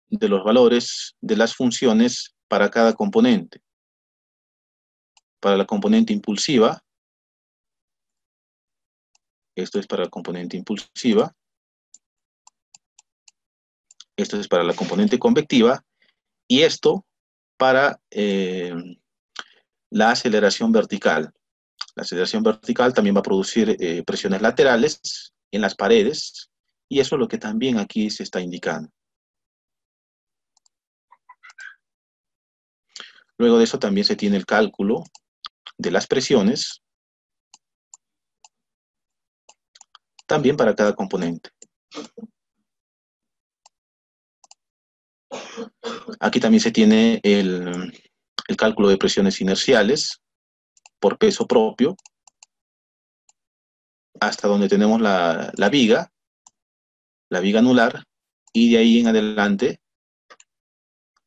de los valores de las funciones para cada componente. Para la componente impulsiva, esto es para la componente impulsiva, esto es para la componente convectiva, y esto para la aceleración vertical. La aceleración vertical también va a producir presiones laterales en las paredes, y eso es lo que también aquí se está indicando. Luego de eso también se tiene el cálculo de las presiones, también para cada componente. Aquí también se tiene el cálculo de presiones inerciales por peso propio, hasta donde tenemos la viga anular, y de ahí en adelante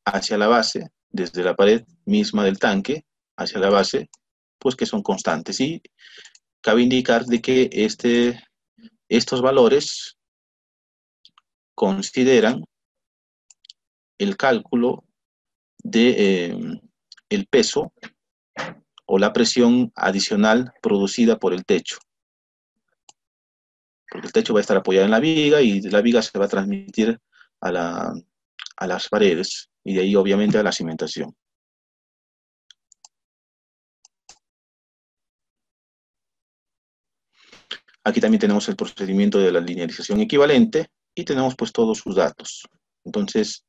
hacia la base, desde la pared misma del tanque hacia la base, pues que son constantes. Y cabe indicar de que estos valores consideran el cálculo de el peso o la presión adicional producida por el techo. Porque el techo va a estar apoyado en la viga y la viga se va a transmitir a las paredes y de ahí obviamente a la cimentación. Aquí también tenemos el procedimiento de la linealización equivalente y tenemos pues todos sus datos. Entonces,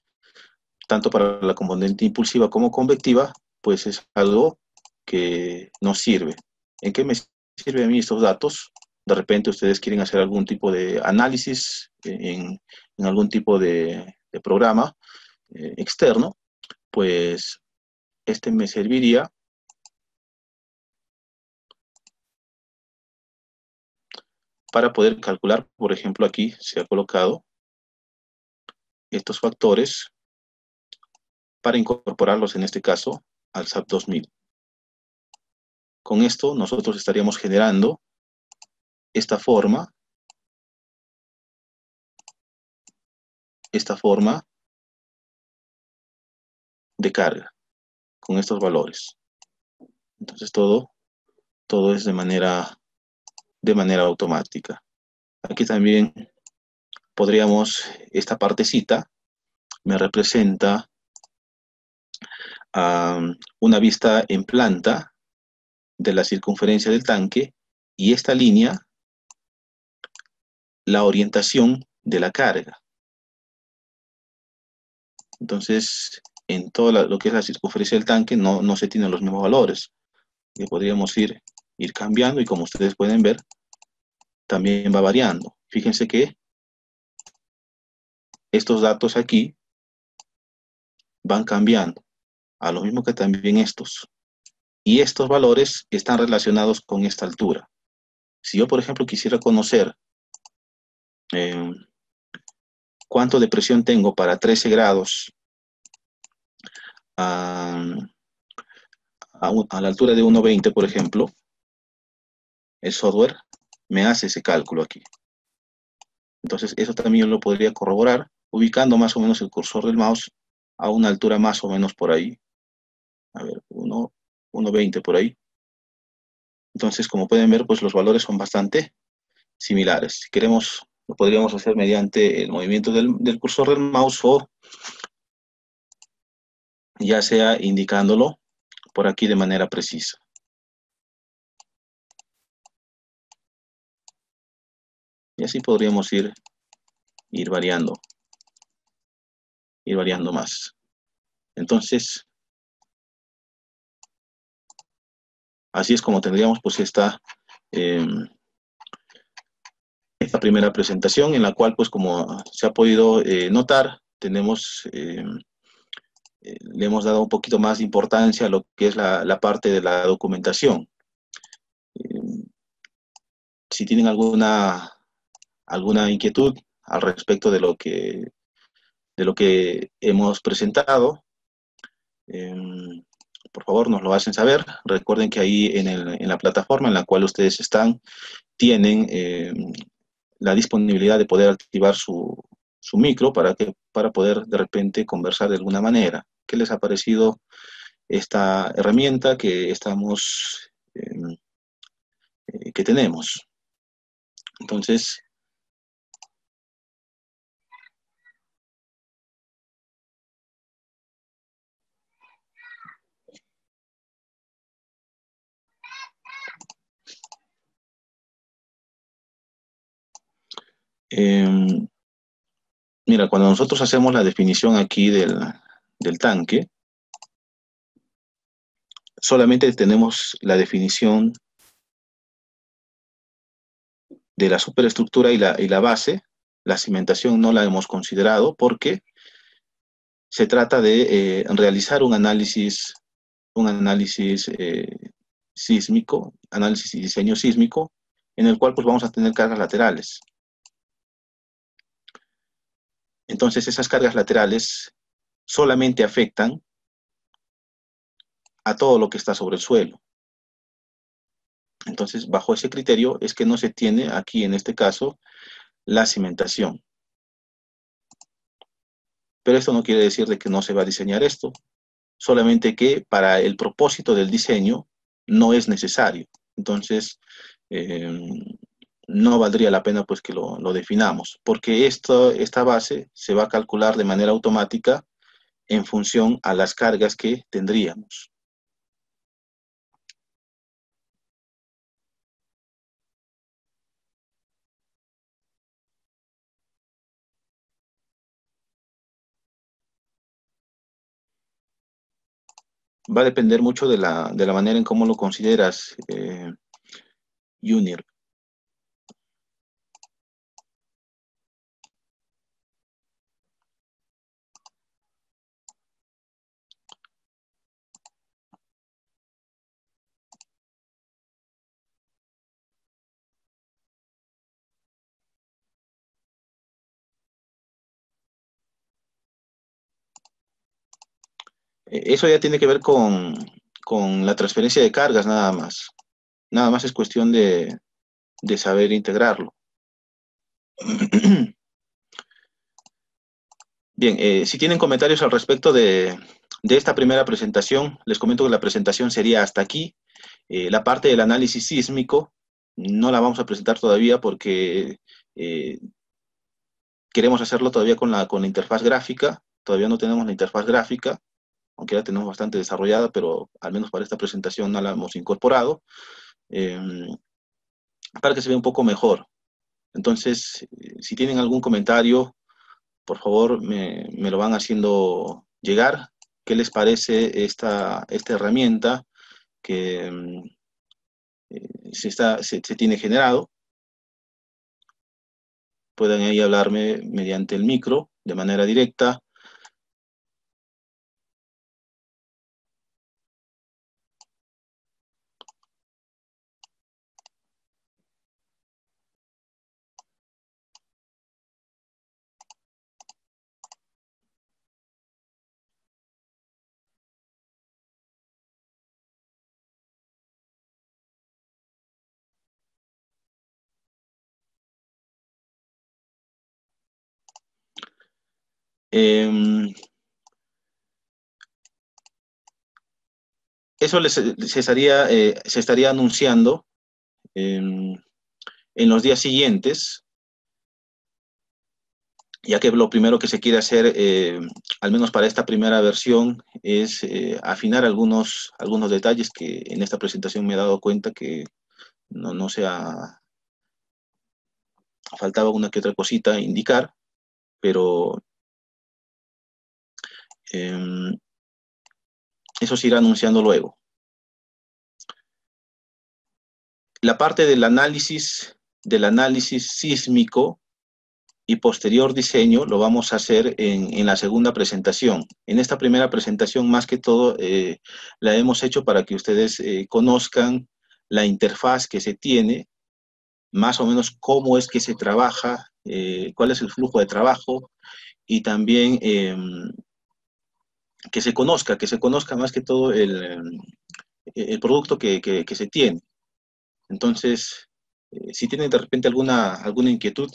tanto para la componente impulsiva como convectiva, pues es algo que nos sirve. ¿En qué me sirven a mí estos datos? De repente ustedes quieren hacer algún tipo de análisis en algún tipo de programa externo, pues me serviría para poder calcular. Por ejemplo, aquí se ha colocado estos factores para incorporarlos en este caso al SAP 2000. Con esto nosotros estaríamos generando esta forma de carga con estos valores. Entonces todo es de manera automática. Aquí también podríamos, esta partecita me representa una vista en planta de la circunferencia del tanque, y esta línea, la orientación de la carga. Entonces, en lo que es la circunferencia del tanque no se tienen los mismos valores. Que podríamos ir cambiando, y como ustedes pueden ver, también va variando. Fíjense que estos datos aquí van cambiando, a lo mismo que también estos. Y estos valores están relacionados con esta altura. Si yo, por ejemplo, quisiera conocer eh, cuánto de presión tengo para 13 grados a la altura de 1,20, por ejemplo, el software me hace ese cálculo aquí. Entonces, eso también yo lo podría corroborar ubicando más o menos el cursor del mouse a una altura más o menos por ahí. A ver, 1,20 por ahí. Entonces, como pueden ver, pues los valores son bastante similares. Si queremos, lo podríamos hacer mediante el movimiento del cursor del mouse, o ya sea indicándolo por aquí de manera precisa. Y así podríamos ir variando más. Entonces, así es como tendríamos pues esta primera presentación, en la cual, pues como se ha podido notar, le hemos dado un poquito más de importancia a lo que es la parte de la documentación. Si tienen alguna inquietud al respecto de lo que hemos presentado, por favor nos lo hacen saber. Recuerden que ahí en la plataforma en la cual ustedes están, tienen la disponibilidad de poder activar su micro para poder de repente conversar de alguna manera. ¿Qué les ha parecido esta herramienta que que tenemos? Entonces, mira, cuando nosotros hacemos la definición aquí del tanque, solamente tenemos la definición de la superestructura y la base. La cimentación no la hemos considerado porque se trata de realizar un análisis sísmico, análisis y diseño sísmico, en el cual pues vamos a tener cargas laterales. Entonces esas cargas laterales solamente afectan a todo lo que está sobre el suelo. Entonces, bajo ese criterio es que no se tiene aquí, en este caso, la cimentación. Pero esto no quiere decir de que no se va a diseñar esto, solamente que para el propósito del diseño no es necesario. Entonces, no valdría la pena pues que lo definamos, porque esta base se va a calcular de manera automática en función a las cargas que tendríamos. Va a depender mucho de la manera en cómo lo consideras, Junior. Eso ya tiene que ver con la transferencia de cargas nada más. Nada más es cuestión de saber integrarlo. Bien, si tienen comentarios al respecto de esta primera presentación, les comento que la presentación sería hasta aquí. La parte del análisis sísmico no la vamos a presentar todavía porque queremos hacerlo todavía con la interfaz gráfica. Todavía no tenemos la interfaz gráfica. aunque ya la tenemos bastante desarrollada, pero al menos para esta presentación no la hemos incorporado, eh, para que se vea un poco mejor. Entonces, si tienen algún comentario, por favor, me lo van haciendo llegar. ¿Qué les parece esta herramienta que se tiene generado? Pueden ahí hablarme mediante el micro de manera directa. Eh, Eso se estaría anunciando en los días siguientes, ya que lo primero que se quiere hacer, al menos para esta primera versión, es afinar algunos detalles que en esta presentación me he dado cuenta que no se ha, faltaba una que otra cosita a indicar, pero eh, eso se irá anunciando luego. La parte del análisis sísmico y posterior diseño lo vamos a hacer en la segunda presentación. En esta primera presentación, más que todo, la hemos hecho para que ustedes conozcan la interfaz que se tiene, más o menos cómo es que se trabaja, cuál es el flujo de trabajo y también que se conozca más que todo el producto que se tiene. Entonces, si tienen de repente alguna inquietud,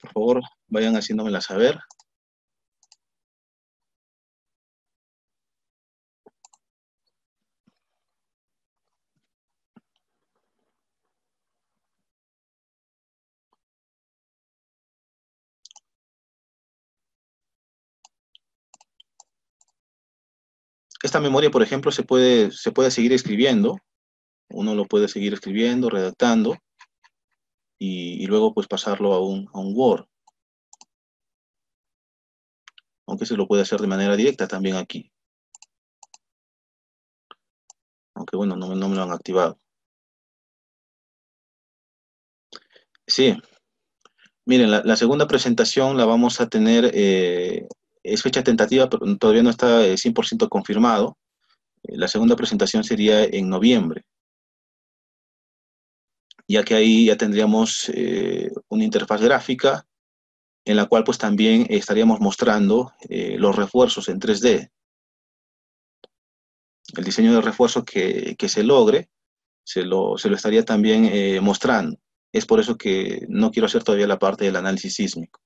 por favor, vayan haciéndomela saber. Esta memoria, por ejemplo, se puede seguir escribiendo, uno lo puede seguir escribiendo, redactando, y luego pues pasarlo a un Word, aunque se lo puede hacer de manera directa también aquí, aunque bueno, no me lo han activado. Sí, miren, la segunda presentación la vamos a tener, es fecha tentativa, pero todavía no está 100% confirmado. La segunda presentación sería en noviembre, ya que ahí ya tendríamos una interfaz gráfica en la cual pues también estaríamos mostrando los refuerzos en 3D. El diseño de refuerzo que se logre, se lo estaría también mostrando. Es por eso que no quiero hacer todavía la parte del análisis sísmico.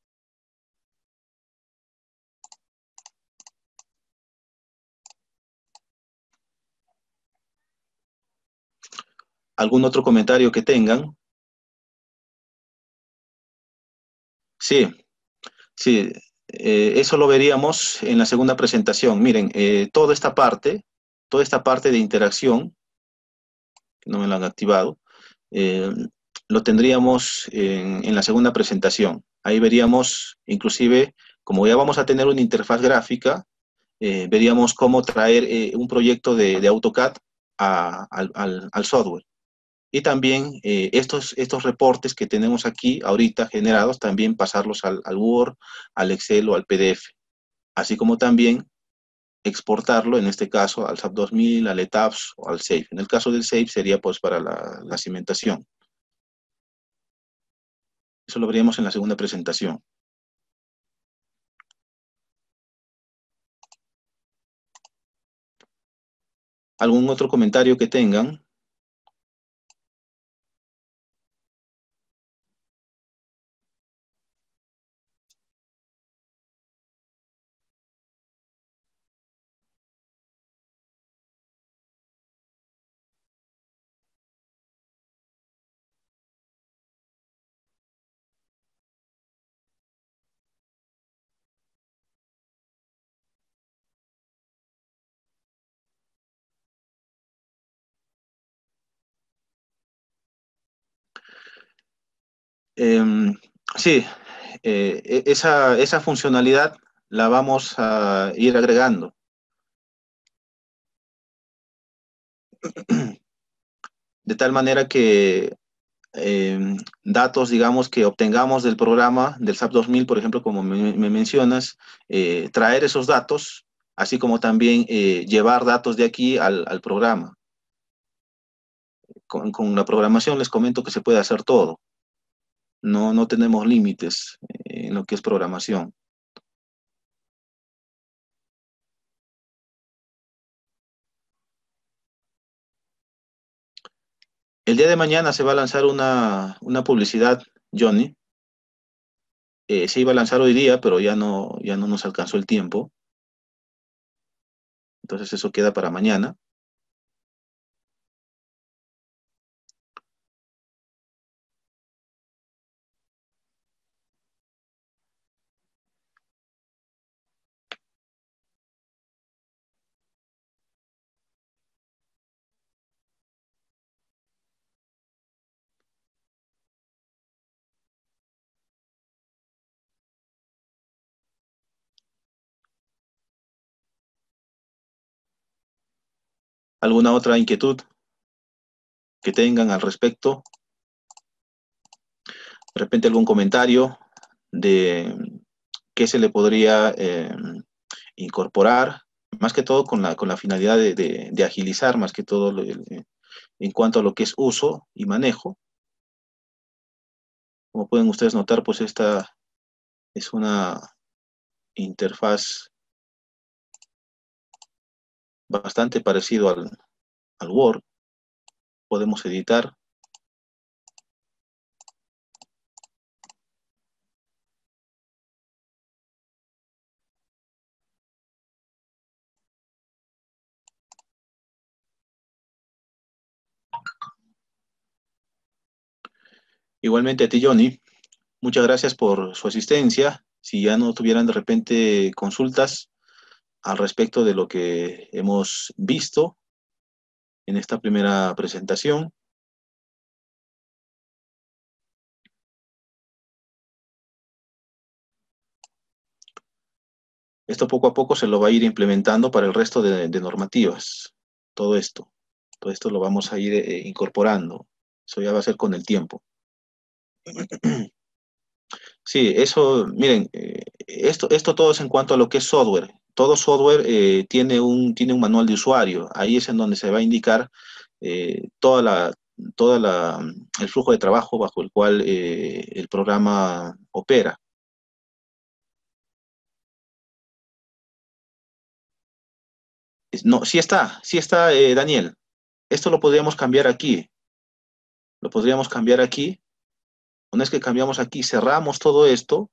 ¿Algún otro comentario que tengan? Sí, sí, eso lo veríamos en la segunda presentación. Miren, toda esta parte de interacción, que no me lo han activado, eh, lo tendríamos en la segunda presentación. Ahí veríamos, inclusive, como ya vamos a tener una interfaz gráfica, veríamos cómo traer un proyecto de AutoCAD al software. Y también estos reportes que tenemos aquí ahorita generados, también pasarlos al Word, al Excel o al PDF. Así como también exportarlo, en este caso, al SAP 2000, al ETABS o al SAFE. En el caso del SAFE sería pues para la cimentación. Eso lo veríamos en la segunda presentación. ¿Algún otro comentario que tengan? Em, sí, esa funcionalidad la vamos a ir agregando. De tal manera que datos, digamos, que obtengamos del programa del SAP 2000, por ejemplo, como me mencionas, traer esos datos, así como también llevar datos de aquí al programa. Con la programación les comento que se puede hacer todo. No tenemos límites en lo que es programación. El día de mañana se va a lanzar una publicidad, Johnny. Se iba a lanzar hoy día, pero ya no nos alcanzó el tiempo. Entonces eso queda para mañana. ¿Alguna otra inquietud que tengan al respecto? De repente algún comentario de qué se le podría incorporar, más que todo con la finalidad de agilizar más que todo en cuanto a lo que es uso y manejo. Como pueden ustedes notar, pues esta es una interfaz bastante parecido al Word. Podemos editar. Igualmente a ti, Johnny, muchas gracias por su asistencia. Si ya no tuvieran de repente consultas al respecto de lo que hemos visto en esta primera presentación, esto poco a poco se lo va a ir implementando para el resto de normativas. Todo esto, todo esto lo vamos a ir incorporando. Eso ya va a ser con el tiempo. Sí, eso, miren, esto todo es en cuanto a lo que es software. Todo software tiene un manual de usuario. Ahí es en donde se va a indicar el flujo de trabajo bajo el cual el programa opera. No, sí está, Daniel. Esto lo podríamos cambiar aquí. Lo podríamos cambiar aquí. Una vez que cambiamos aquí, cerramos todo esto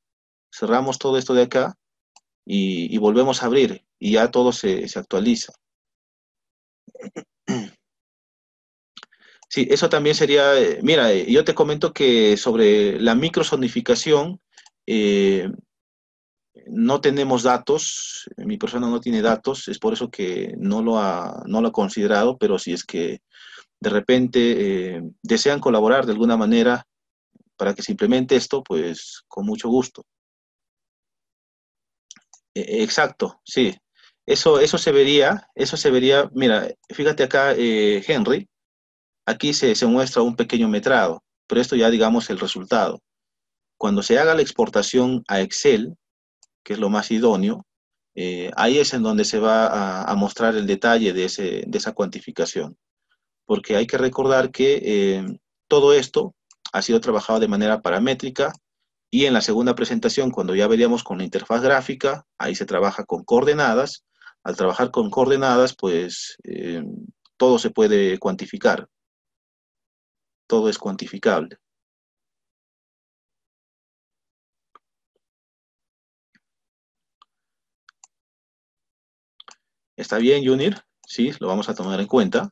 de acá y volvemos a abrir y ya todo se actualiza. Sí, eso también sería, mira, yo te comento que sobre la microsonificación eh, no tenemos datos, mi persona no tiene datos, es por eso que no lo ha considerado, pero si es que de repente desean colaborar de alguna manera para que se implemente esto, pues con mucho gusto. Exacto, sí. Eso se vería, mira, fíjate acá, Henry, aquí se muestra un pequeño metrado, pero esto ya digamos el resultado. Cuando se haga la exportación a Excel, que es lo más idóneo, ahí es en donde se va a mostrar el detalle de esa cuantificación, porque hay que recordar que todo esto ha sido trabajado de manera paramétrica y en la segunda presentación, cuando ya veríamos con la interfaz gráfica, ahí se trabaja con coordenadas. Al trabajar con coordenadas, pues todo se puede cuantificar, todo es cuantificable. ¿Está bien, Junir? Sí, lo vamos a tomar en cuenta.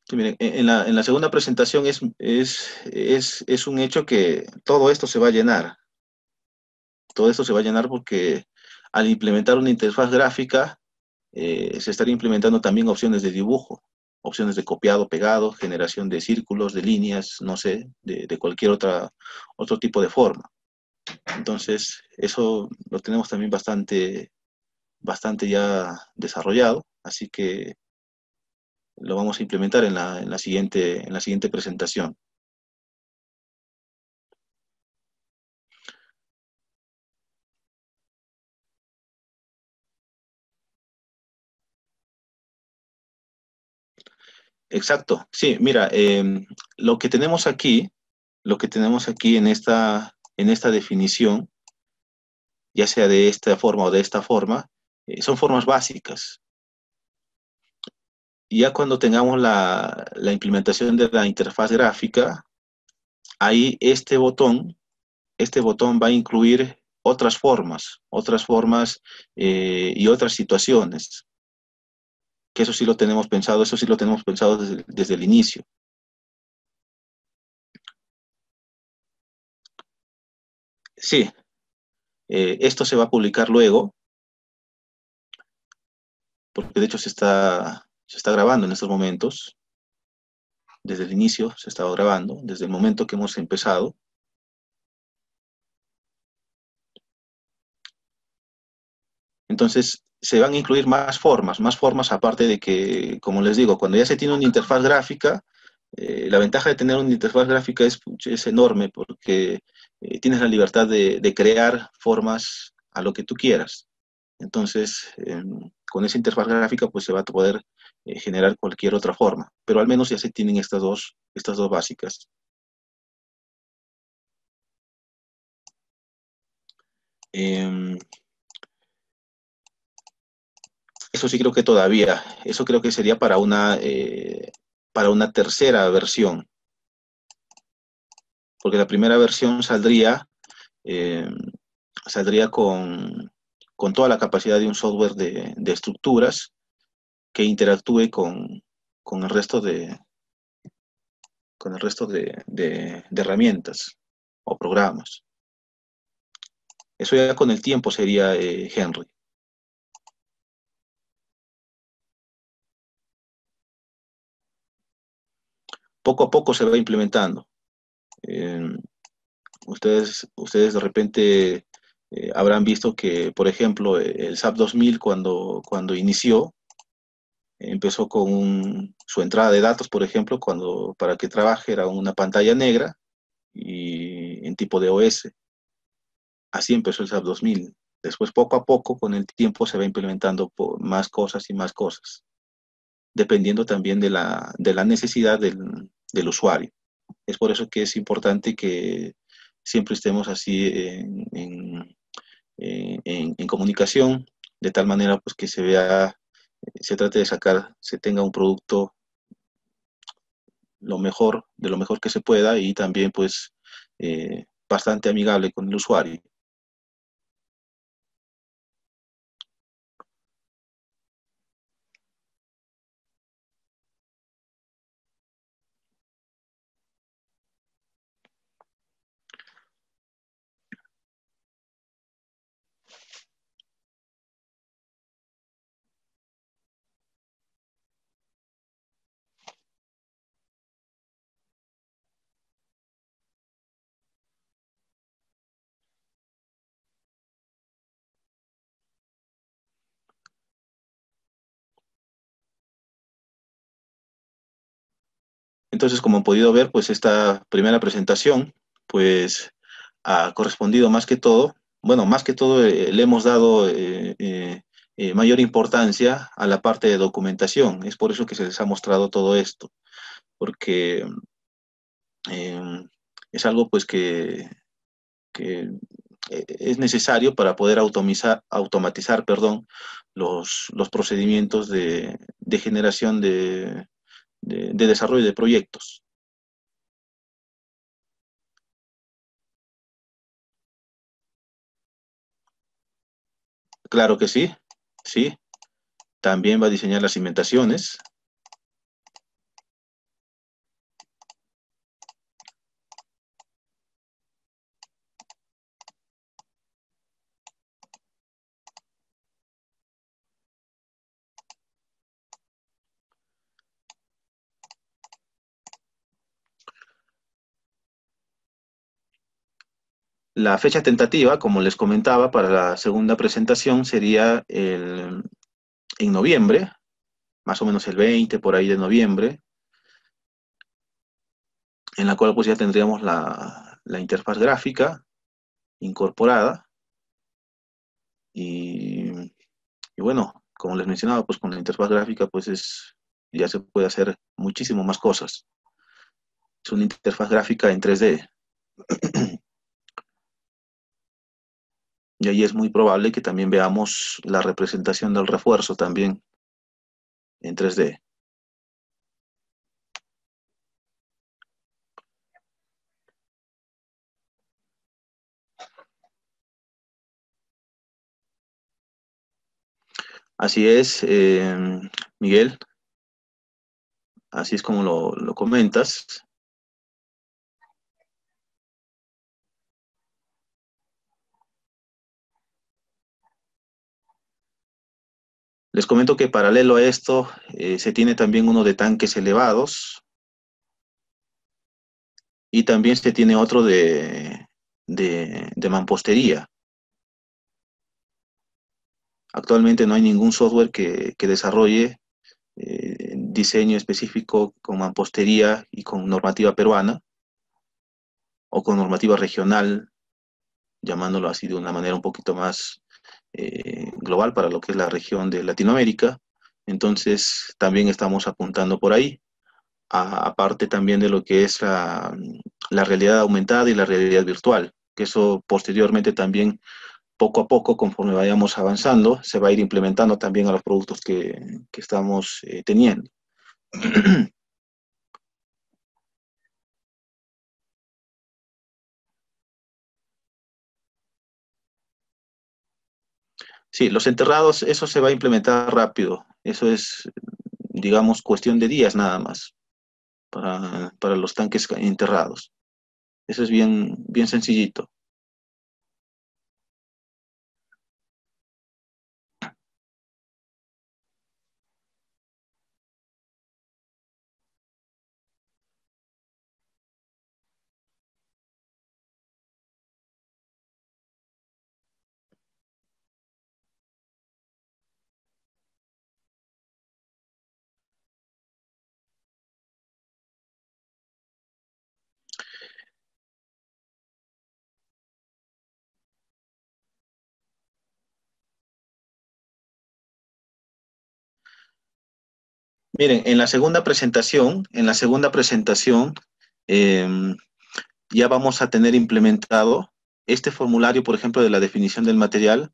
Sí, miren, en la segunda presentación es un hecho que todo esto se va a llenar. Todo esto se va a llenar porque al implementar una interfaz gráfica, se estaría implementando también opciones de dibujo, opciones de copiado, pegado, generación de círculos, de líneas, no sé, de cualquier otro tipo de forma. Entonces, eso lo tenemos también bastante ya desarrollado, así que lo vamos a implementar en la siguiente presentación. Exacto, sí, mira, lo que tenemos aquí en esta definición, ya sea de esta forma o de esta forma, son formas básicas. Y ya cuando tengamos la implementación de la interfaz gráfica, ahí este botón va a incluir otras formas y otras situaciones, que eso sí lo tenemos pensado, eso sí lo tenemos pensado desde el inicio. Sí, esto se va a publicar luego, porque de hecho se está grabando en estos momentos, desde el inicio se estaba grabando, desde el momento que hemos empezado. Entonces, se van a incluir más formas aparte de que, como les digo, cuando ya se tiene una interfaz gráfica, la ventaja de tener una interfaz gráfica es enorme porque tienes la libertad de crear formas a lo que tú quieras. Entonces, con esa interfaz gráfica, pues se va a poder generar cualquier otra forma, pero al menos ya se tienen estas dos básicas. Eh, Eso sí creo que todavía, eso creo que sería para una tercera versión, porque la primera versión eh, saldría con toda la capacidad de un software de estructuras que interactúe con el resto con el resto de herramientas o programas. Eso ya con el tiempo sería Henry. Poco a poco se va implementando. Eh, ustedes de repente habrán visto que, por ejemplo, el SAP 2000 cuando inició, empezó con su entrada de datos, por ejemplo, para que trabaje era una pantalla negra y en tipo de OS. Así empezó el SAP 2000. Después, poco a poco, con el tiempo, se va implementando más cosas y más cosas, dependiendo también de la necesidad del usuario. Es por eso que es importante que siempre estemos así en comunicación, de tal manera pues que se vea, se trate de sacar, se tenga un producto de lo mejor que se pueda y también pues bastante amigable con el usuario. Entonces, como han podido ver, pues esta primera presentación, pues ha correspondido más que todo, bueno, más que todo le hemos dado mayor importancia a la parte de documentación. Es por eso que se les ha mostrado todo esto, porque eh, es algo pues que es necesario para poder automatizar, perdón, los procedimientos de generación de desarrollo de proyectos. Claro que sí, sí. También va a diseñar las cimentaciones. La fecha tentativa, como les comentaba, para la segunda presentación sería en noviembre, más o menos el 20 por ahí de noviembre, en la cual pues ya tendríamos la interfaz gráfica incorporada y, y bueno, como les mencionaba, pues con la interfaz gráfica pues ya se puede hacer muchísimo más cosas. Es una interfaz gráfica en 3D y ahí es muy probable que también veamos la representación del refuerzo también en 3D. Así es, Miguel, así es como lo comentas. Les comento que paralelo a esto se tiene también uno de tanques elevados y también se tiene otro de mampostería. Actualmente no hay ningún software que desarrolle diseño específico con mampostería y con normativa peruana o con normativa regional, llamándolo así de una manera un poquito más global para lo que es la región de Latinoamérica. Entonces, también estamos apuntando por ahí, aparte también de lo que es la realidad aumentada y la realidad virtual, que eso posteriormente también, poco a poco, conforme vayamos avanzando, se va a ir implementando también a los productos que estamos teniendo. Sí, los enterrados, eso se va a implementar rápido. Eso es, digamos, cuestión de días nada más para los tanques enterrados. Eso es bien, bien sencillito. Miren, en la segunda presentación, eh, ya vamos a tener implementado este formulario, por ejemplo, de la definición del material,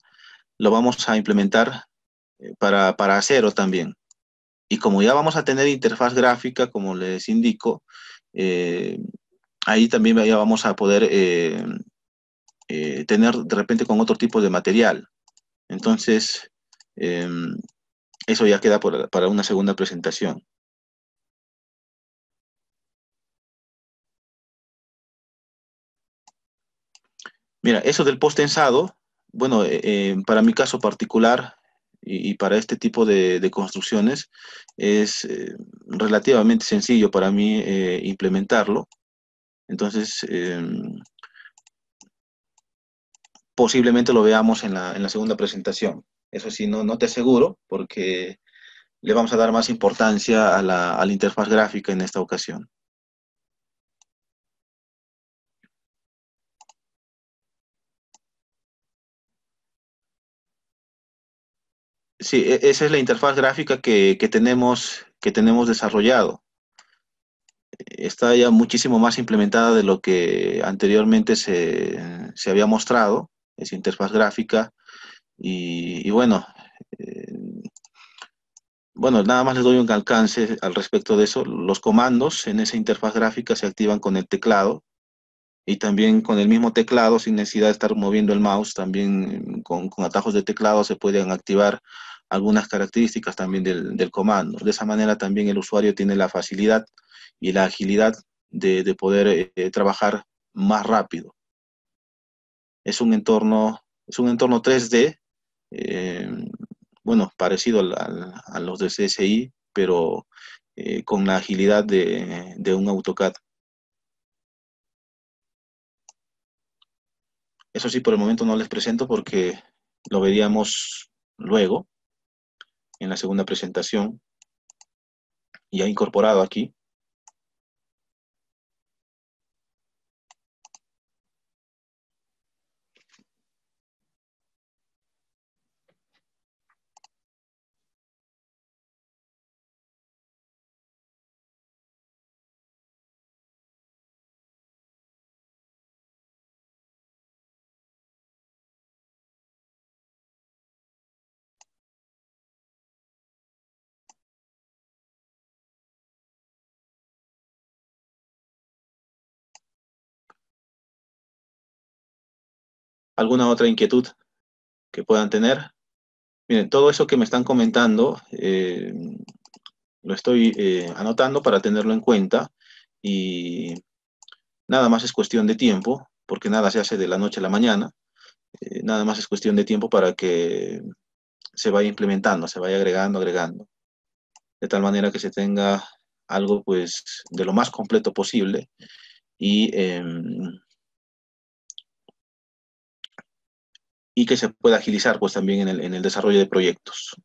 lo vamos a implementar para acero también. Y como ya vamos a tener interfaz gráfica, como les indico, eh, ahí también ya vamos a poder tener de repente con otro tipo de material. Entonces, eh, eso ya queda para una segunda presentación. Mira, eso del post tensado, bueno, para mi caso particular y para este tipo de construcciones es relativamente sencillo para mí implementarlo. Entonces, posiblemente lo veamos en la segunda presentación. Eso sí, no te aseguro porque le vamos a dar más importancia a la interfaz gráfica en esta ocasión. Sí, esa es la interfaz gráfica que tenemos desarrollado. Está ya muchísimo más implementada de lo que anteriormente se había mostrado, esa interfaz gráfica. Y bueno, eh, bueno, nada más les doy un alcance al respecto de eso. Los comandos en esa interfaz gráfica se activan con el teclado y también con el mismo teclado, sin necesidad de estar moviendo el mouse, también con atajos de teclado se pueden activar algunas características también del comando. De esa manera también el usuario tiene la facilidad y la agilidad de poder trabajar más rápido. Es un entorno 3D, eh, bueno, parecido a los de CSI, pero con la agilidad de un AutoCAD. Eso sí, por el momento no les presento porque lo veríamos luego, en la segunda presentación, ya incorporado aquí. ¿Alguna otra inquietud que puedan tener? Miren, todo eso que me están comentando, lo estoy anotando para tenerlo en cuenta y nada más es cuestión de tiempo, porque nada se hace de la noche a la mañana, nada más es cuestión de tiempo para que se vaya implementando, se vaya agregando, de tal manera que se tenga algo pues de lo más completo posible y, y que se pueda agilizar pues también en el desarrollo de proyectos,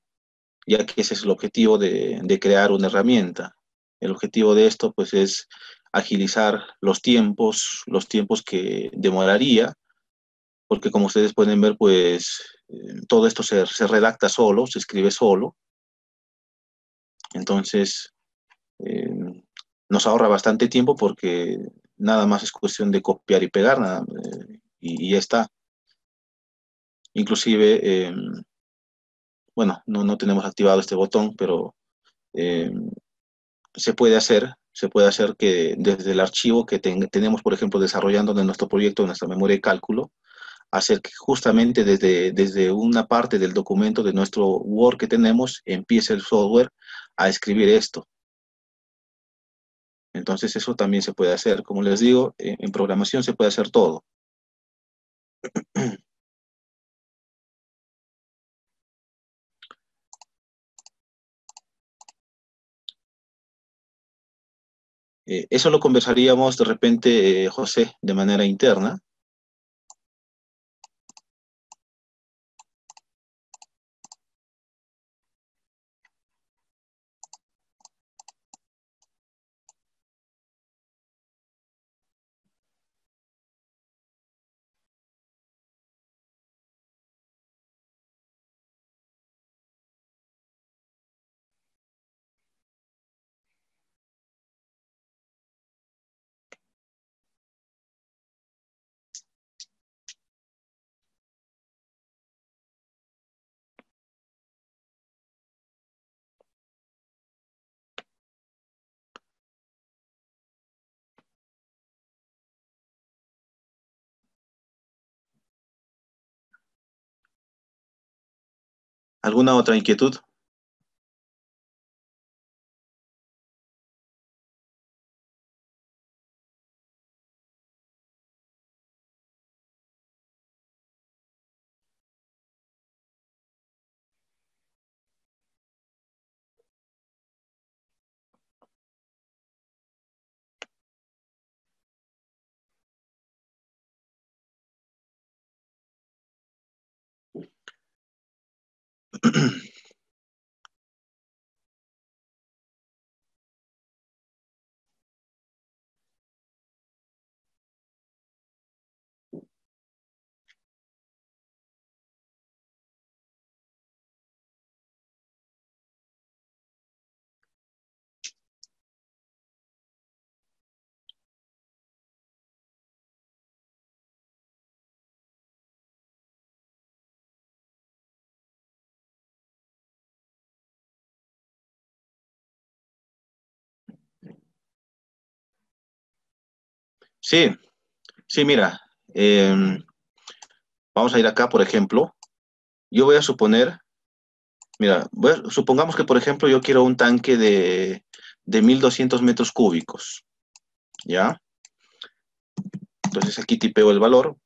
ya que ese es el objetivo de crear una herramienta. El objetivo de esto pues es agilizar los tiempos que demoraría, porque como ustedes pueden ver pues todo esto se redacta solo, se escribe solo, entonces eh, nos ahorra bastante tiempo porque nada más es cuestión de copiar y pegar y ya está. Inclusive, bueno, no tenemos activado este botón, pero eh, se puede hacer que desde el archivo que tenemos, por ejemplo, desarrollando en nuestro proyecto, en nuestra memoria de cálculo, hacer que justamente desde una parte del documento de nuestro Word que tenemos, empiece el software a escribir esto. Entonces eso también se puede hacer. Como les digo, en programación se puede hacer todo. Eso lo conversaríamos de repente, José, de manera interna. ¿Alguna otra inquietud? Sí, sí, mira, vamos a ir acá, por ejemplo. Yo voy a suponer, mira, supongamos que, por ejemplo, yo quiero un tanque de 1200 metros cúbicos, ¿ya? Entonces aquí tipeo el valor,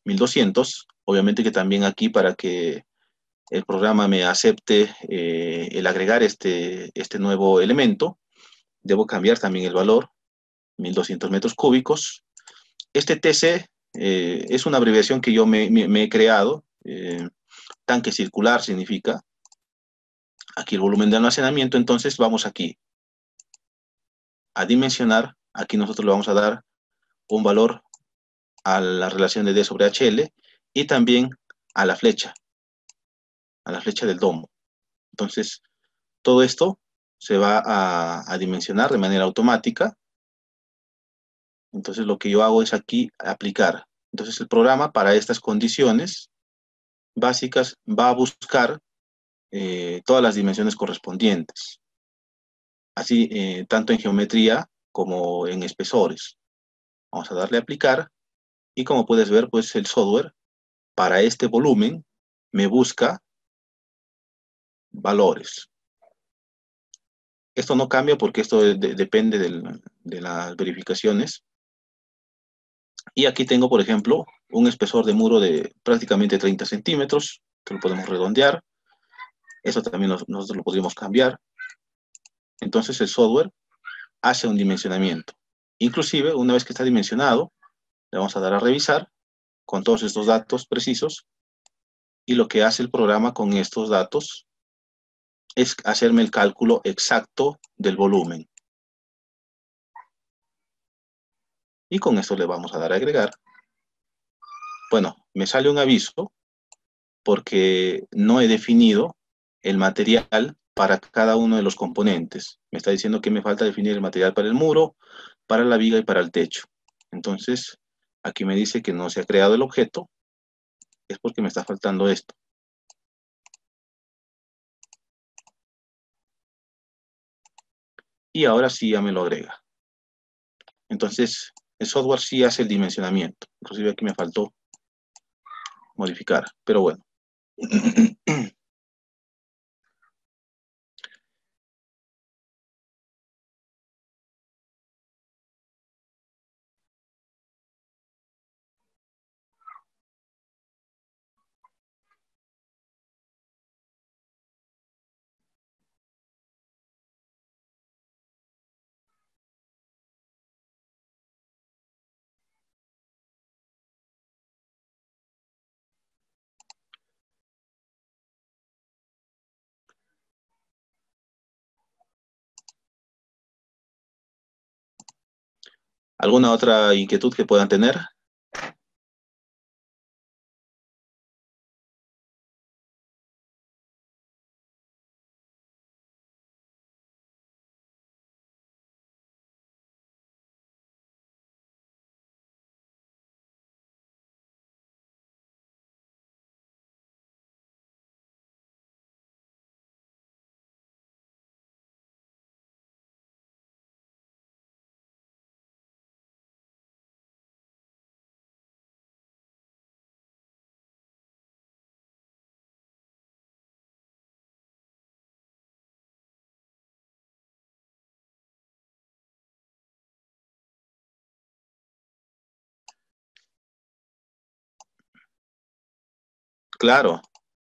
1200. Obviamente que también aquí para que el programa me acepte el agregar este nuevo elemento, debo cambiar también el valor, 1200 metros cúbicos. Este TC Es una abreviación que yo me he creado. Tanque circular significa aquí el volumen de almacenamiento. Entonces vamos aquí a dimensionar. Aquí nosotros le vamos a dar un valor a la relación de D sobre HL y también a a la flecha del domo. Entonces, todo esto se va a dimensionar de manera automática. Entonces, lo que yo hago es aquí aplicar. Entonces, el programa para estas condiciones básicas va a buscar todas las dimensiones correspondientes. Así, tanto en geometría como en espesores. Vamos a darle a aplicar y como puedes ver, pues el software para este volumen me busca valores. Esto no cambia porque esto depende de las verificaciones. Y aquí tengo, por ejemplo, un espesor de muro de prácticamente 30 centímetros, que lo podemos redondear. Eso también nosotros lo podríamos cambiar. Entonces el software hace un dimensionamiento. Inclusive, una vez que está dimensionado, le vamos a dar a revisar con todos estos datos precisos. Y lo que hace el programa con estos datos es hacerme el cálculo exacto del volumen. Y con esto le vamos a dar a agregar. Bueno, me sale un aviso porque no he definido el material para cada uno de los componentes. Me está diciendo que me falta definir el material para el muro, para la viga y para el techo. Entonces, aquí me dice que no se ha creado el objeto, es porque me está faltando esto. Y ahora sí ya me lo agrega. Entonces, el software sí hace el dimensionamiento. Inclusive aquí me faltó modificar, pero bueno. ¿Alguna otra inquietud que puedan tener? Claro,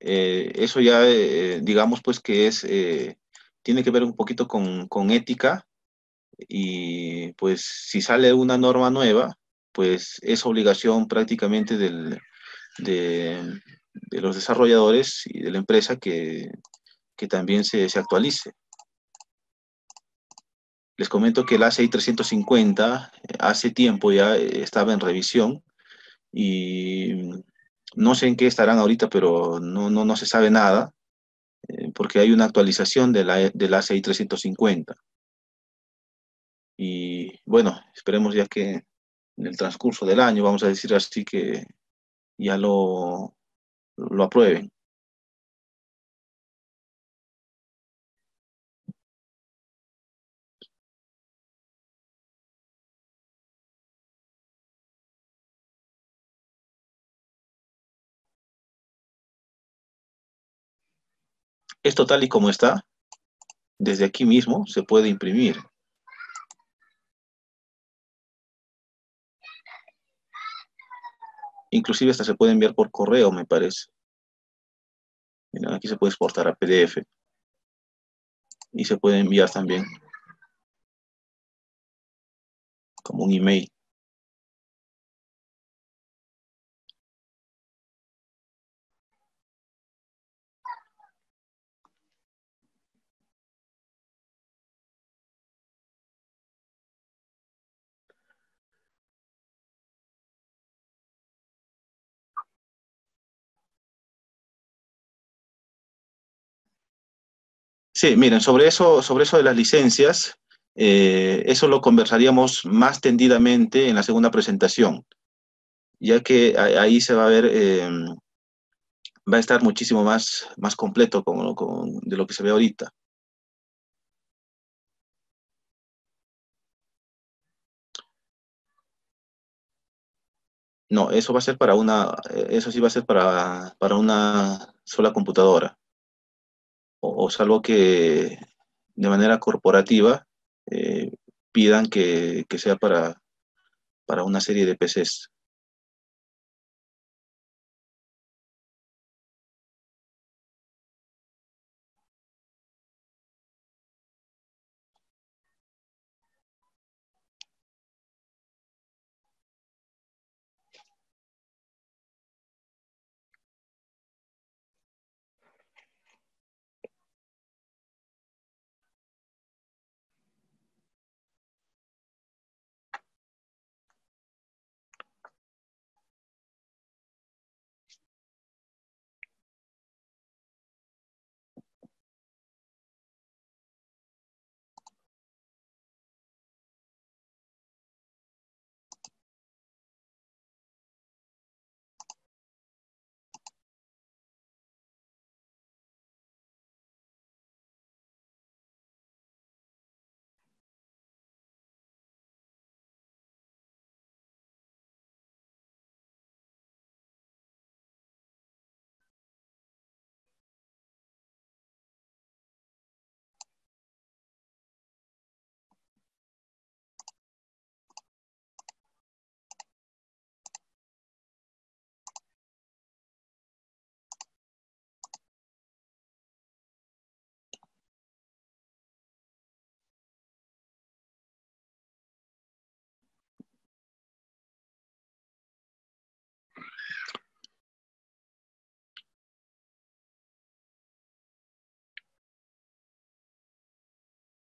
eso ya, digamos, pues que tiene que ver un poquito con ética y pues si sale una norma nueva, pues es obligación prácticamente de los desarrolladores y de la empresa que también se actualice. Les comento que el ACI 350 hace tiempo ya estaba en revisión y no sé en qué estarán ahorita, pero no se sabe nada, porque hay una actualización del ACI 350. Y bueno, esperemos ya que en el transcurso del año, vamos a decir así, que ya lo aprueben. Esto tal y como está, desde aquí mismo se puede imprimir. Inclusive hasta se puede enviar por correo, me parece. Miren, aquí se puede exportar a PDF y se puede enviar también como un email. Sí, miren, sobre eso de las licencias, eso lo conversaríamos más tendidamente en la segunda presentación, ya que ahí se va a ver, va a estar muchísimo más completo de lo que se ve ahorita. No, eso va a ser para eso sí va a ser para una sola computadora, o salvo que de manera corporativa eh, pidan que sea para una serie de PCs.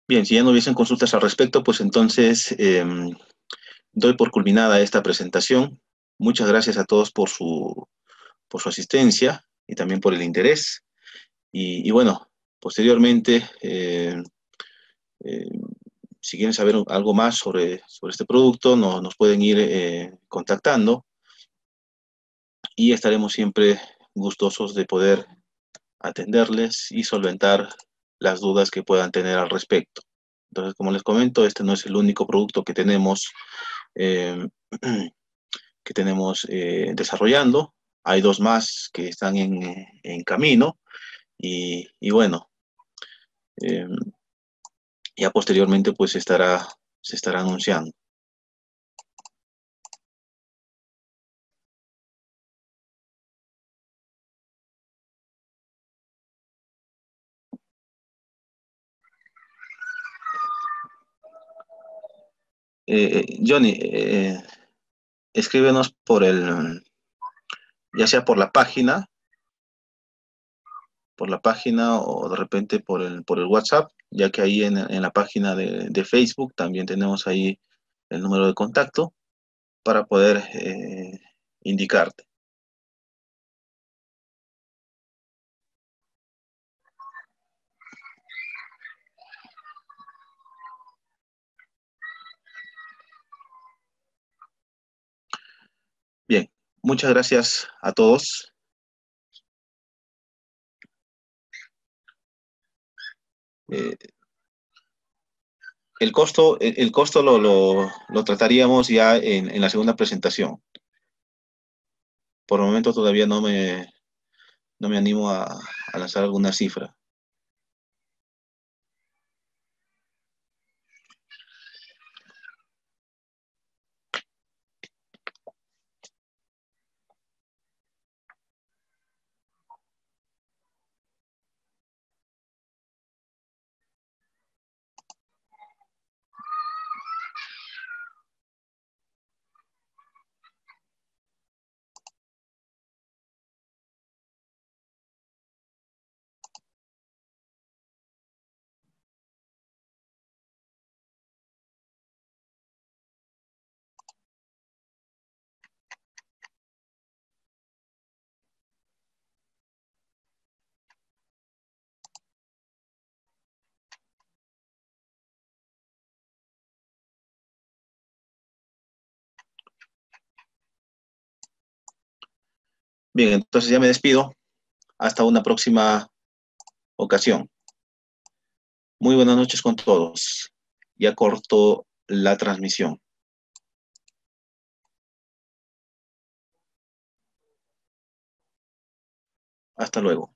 Bien, si ya no hubiesen consultas al respecto, pues entonces doy por culminada esta presentación. Muchas gracias a todos por su asistencia y también por el interés. Y bueno, posteriormente, eh, si quieren saber algo más sobre este producto, nos pueden ir contactando y estaremos siempre gustosos de poder atenderles y solventar las dudas que puedan tener al respecto. Entonces, como les comento, este no es el único producto eh, que tenemos desarrollando. Hay dos más que están en camino y bueno, eh, ya posteriormente pues se estará anunciando. Johnny, escríbenos ya sea por la página o de repente por el WhatsApp, ya que ahí en la página de Facebook también tenemos ahí el número de contacto para poder indicarte. Bien, muchas gracias a todos. Eh, el costo lo trataríamos ya en la segunda presentación. Por el momento todavía no me animo a lanzar alguna cifra. Bien, entonces ya me despido. Hasta una próxima ocasión. Muy buenas noches con todos. Ya corto la transmisión. Hasta luego.